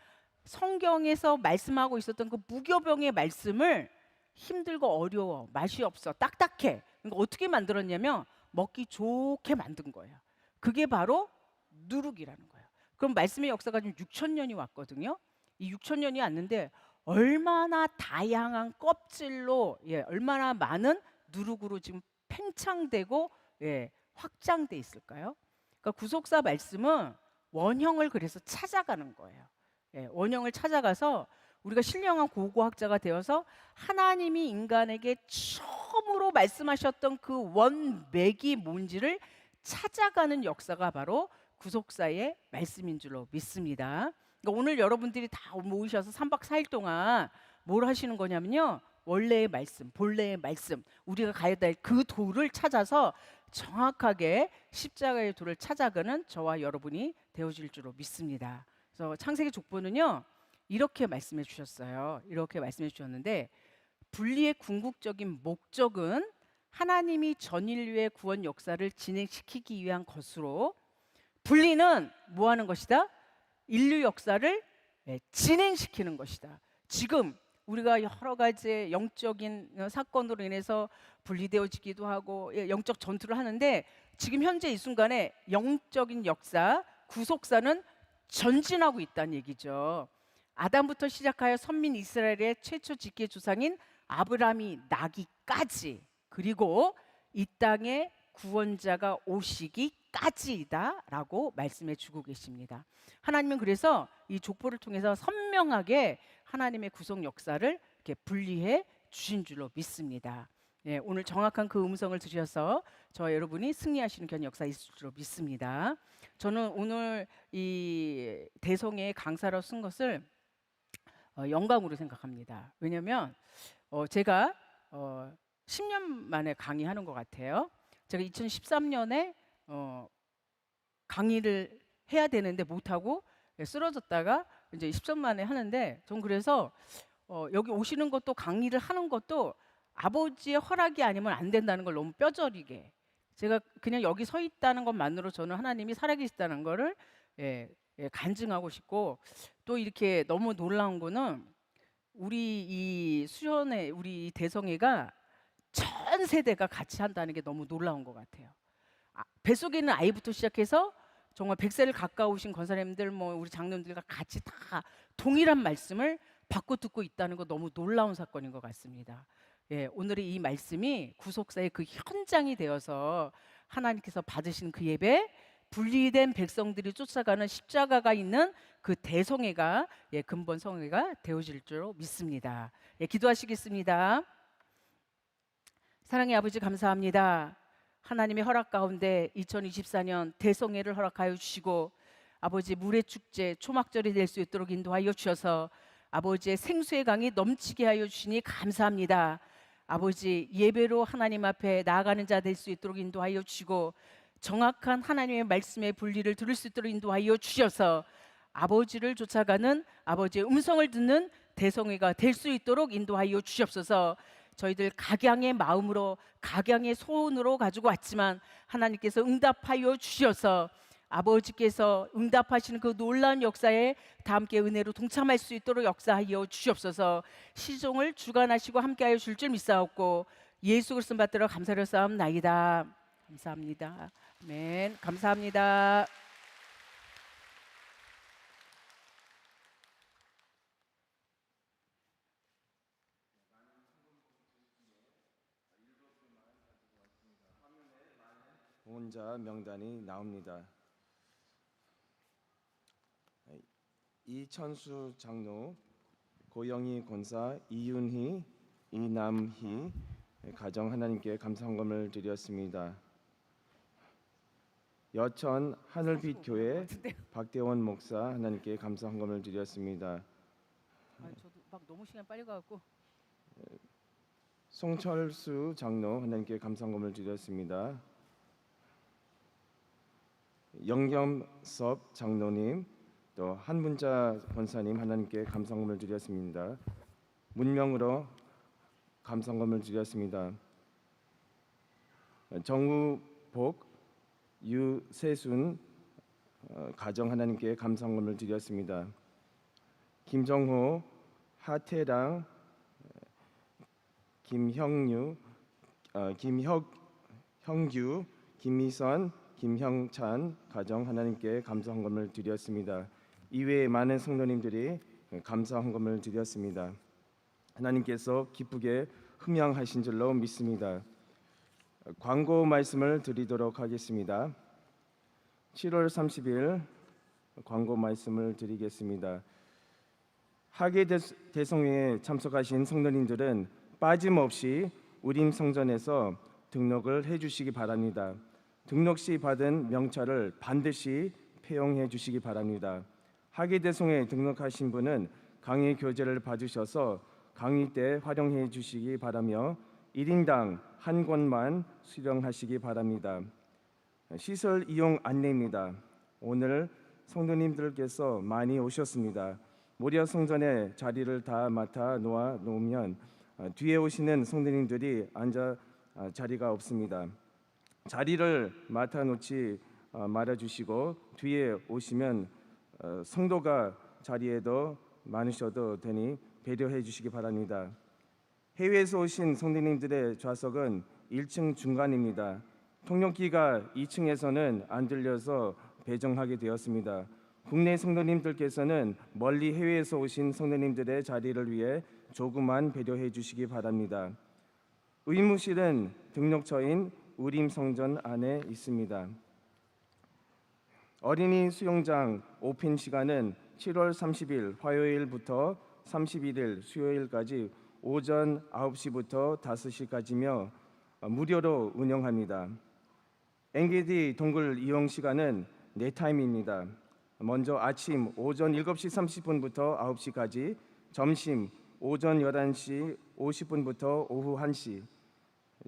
성경에서 말씀하고 있었던 그 무교병의 말씀을 힘들고 어려워, 맛이 없어, 딱딱해. 그러니까 어떻게 만들었냐면 먹기 좋게 만든 거예요. 그게 바로 누룩이라는 거예요. 그럼 말씀의 역사가 지금 6,000년이 왔거든요. 이 6,000년이 왔는데 얼마나 다양한 껍질로 얼마나 많은 누룩으로 지금 팽창되고 확장돼 있을까요? 그러니까 구속사 말씀은 원형을 그래서 찾아가는 거예요. 원형을 찾아가서 우리가 신령한 고고학자가 되어서 하나님이 인간에게 처음으로 말씀하셨던 그 원맥이 뭔지를 찾아가는 역사가 바로 구속사의 말씀인 줄로 믿습니다. 그러니까 오늘 여러분들이 다 모이셔서 3박 4일 동안 뭘 하시는 거냐면요. 원래의 말씀, 본래의 말씀, 우리가 가야 될 그 도를 찾아서 정확하게 십자가의 도를 찾아가는 저와 여러분이 되어질 줄로 믿습니다. 그래서 창세기 족보는요. 이렇게 말씀해 주셨어요. 이렇게 말씀해 주셨는데 분리의 궁극적인 목적은 하나님이 전 인류의 구원 역사를 진행시키기 위한 것으로 분리는 뭐 하는 것이다? 인류 역사를 진행시키는 것이다. 지금 우리가 여러 가지 영적인 사건으로 인해서 분리되어지기도 하고 영적 전투를 하는데 지금 현재 이 순간에 영적인 역사, 구속사는 전진하고 있다는 얘기죠. 아담부터 시작하여 선민 이스라엘의 최초 직계 조상인 아브라함이 나기까지, 그리고 이 땅에 구원자가 오시기까지이다라고 말씀해 주고 계십니다. 하나님은 그래서 이 족보를 통해서 선명하게 하나님의 구속 역사를 이렇게 분리해 주신 줄로 믿습니다. 오늘 정확한 그 음성을 들으셔서 저와 여러분이 승리하시는 그런 역사 있을 줄로 믿습니다. 저는 오늘 이 대성의 강사로 쓴 것을 영광으로 생각합니다. 왜냐하면 제가 10년 만에 강의하는 것 같아요. 제가 2013년에 강의를 해야 되는데 못하고 쓰러졌다가 이제 10년 만에 하는데 전 그래서 여기 오시는 것도 강의를 하는 것도 아버지의 허락이 아니면 안 된다는 걸 너무 뼈저리게 제가 그냥 여기 서 있다는 것만으로 저는 하나님이 살아계시다는 거를 간증하고 싶고, 또 이렇게 너무 놀라운 거는 우리 이 수련회, 우리 이 대성회가 전 세대가 같이 한다는 게 너무 놀라운 것 같아요. 뱃속에 있는 아이부터 시작해서 정말 100세를 가까우신 권사님들, 뭐 우리 장로님들과 같이 다 동일한 말씀을 받고 듣고 있다는 거 너무 놀라운 사건인 것 같습니다. 오늘의 이 말씀이 구속사의 그 현장이 되어서 하나님께서 받으신 그 예배, 분리된 백성들이 쫓아가는 십자가가 있는 그 대성회가 근본 성회가 되어질 줄 믿습니다. 기도하시겠습니다. 사랑의 아버지 감사합니다. 하나님의 허락 가운데 2024년 대성회를 허락하여 주시고 아버지 물의 축제 초막절이 될 수 있도록 인도하여 주셔서 아버지의 생수의 강이 넘치게 하여 주시니 감사합니다. 아버지 예배로 하나님 앞에 나아가는 자 될 수 있도록 인도하여 주시고 정확한 하나님의 말씀의 분리를 들을 수 있도록 인도하여 주셔서 아버지를 쫓아가는 아버지의 음성을 듣는 대성회가 될 수 있도록 인도하여 주시옵소서. 저희들 각양의 마음으로 각양의 소원으로 가지고 왔지만 하나님께서 응답하여 주셔서 아버지께서 응답하시는 그 놀라운 역사에 다 함께 은혜로 동참할 수 있도록 역사하여 주시옵소서. 시종을 주관하시고 함께하여 줄 줄 믿사옵고 예수 그리스도 받들어 감사를 쌓옵나이다. 감사합니다. 아멘. 감사합니다. 후원자 명단이 나옵니다. 이천수 장로, 고영희 권사, 이윤희, 이남희 가정 하나님께 감사헌금을 드렸습니다. 여천 하늘빛 교회 박대원 목사 하나님께 감사헌금을 드렸습니다. 저도 막 너무 시간 빨리 가고. 송철수 장로 하나님께 감사헌금을 드렸습니다. 영겸섭 장로님, 또 한문자 권사님 하나님께 감사헌금을 드렸습니다. 문명으로 감사헌금을 드렸습니다. 정우복, 유세순 가정 하나님께 감사헌금을 드렸습니다. 김정호, 하태랑, 김형규, 김미선, 김형찬 가정 하나님께 감사헌금을 드렸습니다. 이외에 많은 성도님들이 감사헌금을 드렸습니다. 하나님께서 기쁘게 흠양하신 줄로 믿습니다. 광고 말씀을 드리도록 하겠습니다. 7월 30일 광고 말씀을 드리겠습니다. 하계 대성회에 참석하신 성도님들은 빠짐없이 우림 성전에서 등록을 해주시기 바랍니다. 등록 시 받은 명찰을 반드시 폐용해 주시기 바랍니다. 하계 대성회에 등록하신 분은 강의 교재를 받으셔서 강의 때 활용해 주시기 바라며 1인당 한 권만 수령하시기 바랍니다. 시설 이용 안내입니다. 오늘 성도님들께서 많이 오셨습니다. 모리아 성전에 자리를 다 맡아 놓으면 뒤에 오시는 성도님들이 앉아 자리가 없습니다. 자리를 맡아 놓지 말아 주시고 뒤에 오시면 성도가 자리에도 많으셔도 되니 배려해 주시기 바랍니다. 해외에서 오신 성도님들의 좌석은 1층 중간입니다. 통역기가 2층에서는 안 들려서 배정하게 되었습니다. 국내 성도님들께서는 멀리 해외에서 오신 성도님들의 자리를 위해 조금만 배려해 주시기 바랍니다. 의무실은 등록처인 우림 성전 안에 있습니다. 어린이 수영장 오픈 시간은 7월 30일 화요일부터 31일 수요일까지 오전 9시부터 5시까지며 무료로 운영합니다. 앵게디 동굴 이용 시간은 4타임입니다. 먼저 아침 오전 7시 30분부터 9시까지, 점심 오전 11시 50분부터 오후 1시,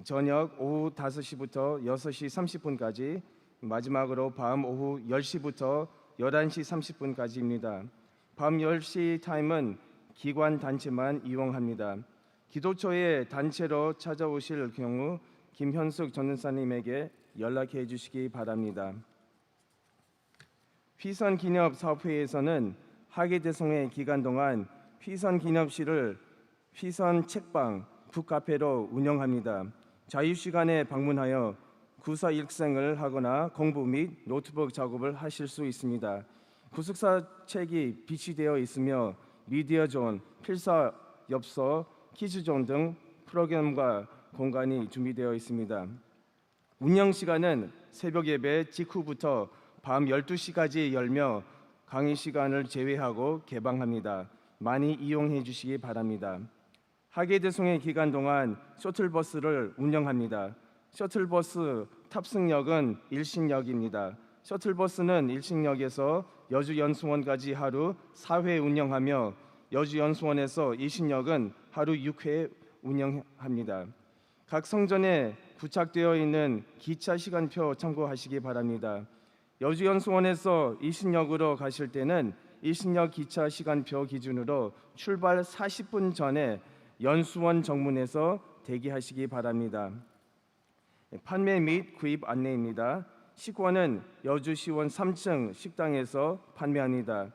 저녁 오후 5시부터 6시 30분까지, 마지막으로 밤 오후 10시부터 11시 30분까지입니다. 밤 10시 타임은 기관 단체만 이용합니다. 기도처에 단체로 찾아오실 경우 김현숙 전도사님에게 연락해 주시기 바랍니다. 휘선기념사업회에서는 하계대성회 기간 동안 휘선기념실을 휘선책방, 북카페로 운영합니다. 자유시간에 방문하여 구사 일생을 하거나 공부 및 노트북 작업을 하실 수 있습니다. 구속사 책이 비치되어 있으며 미디어존, 필사 엽서, 퀴즈존 등 프로그램과 공간이 준비되어 있습니다. 운영 시간은 새벽 예배 직후부터 밤 12시까지 열며 강의 시간을 제외하고 개방합니다. 많이 이용해 주시기 바랍니다. 학예대송회 기간 동안 셔틀버스를 운영합니다. 셔틀버스 탑승역은 일신역입니다. 셔틀버스는 일신역에서 여주연수원까지 하루 4회 운영하며 여주연수원에서 일신역은 하루 6회 운영합니다. 각 성전에 부착되어 있는 기차 시간표 참고하시기 바랍니다. 여주연수원에서 일신역으로 가실 때는 일신역 기차 시간표 기준으로 출발 40분 전에 연수원 정문에서 대기하시기 바랍니다. 판매 및 구입 안내입니다. 식권은 여주시원 3층 식당에서 판매합니다.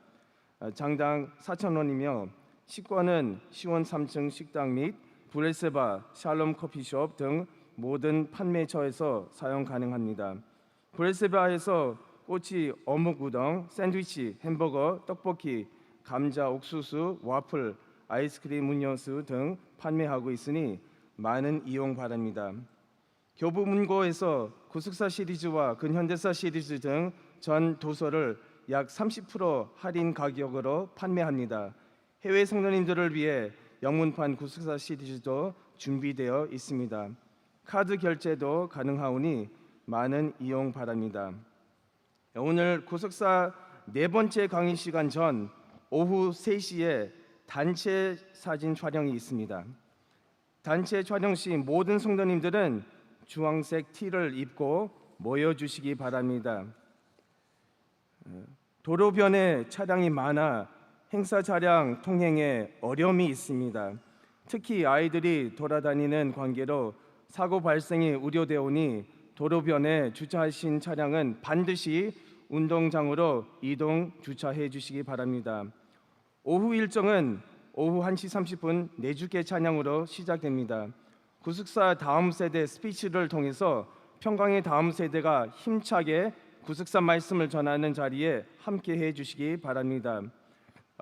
장당 4,000원이며 식권은 시원 3층 식당 및 브레세바, 샬롬 커피숍 등 모든 판매처에서 사용 가능합니다. 브레세바에서 꼬치, 어묵 우동, 샌드위치, 햄버거, 떡볶이, 감자, 옥수수, 와플, 아이스크림, 음료수 등 판매하고 있으니 많은 이용 바랍니다. 교보문고에서 구속사 시리즈와 근현대사 시리즈 등 전 도서를 약 30% 할인 가격으로 판매합니다. 해외 성도님들을 위해 영문판 구속사 시리즈도 준비되어 있습니다. 카드 결제도 가능하오니 많은 이용 바랍니다. 오늘 구속사 네 번째 강의 시간 전 오후 3시에 단체 사진 촬영이 있습니다. 단체 촬영 시 모든 성도님들은 주황색 티를 입고 모여주시기 바랍니다. 도로변에 차량이 많아 행사 차량 통행에 어려움이 있습니다. 특히 아이들이 돌아다니는 관계로 사고 발생이 우려되오니 도로변에 주차하신 차량은 반드시 운동장으로 이동 주차해 주시기 바랍니다. 오후 일정은 오후 1시 30분 내주계 찬양으로 시작됩니다. 구속사 다음 세대 스피치를 통해서 평강의 다음 세대가 힘차게 구속사 말씀을 전하는 자리에 함께 해 주시기 바랍니다.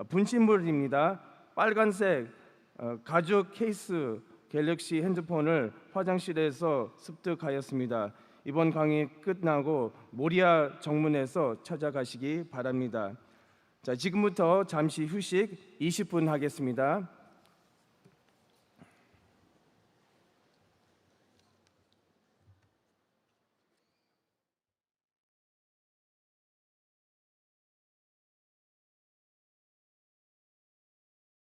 분신물입니다. 빨간색 가죽 케이스 갤럭시 핸드폰을 화장실에서 습득하였습니다. 이번 강의 끝나고 모리아 정문에서 찾아가시기 바랍니다. 자, 지금부터 잠시 휴식 20분 하겠습니다.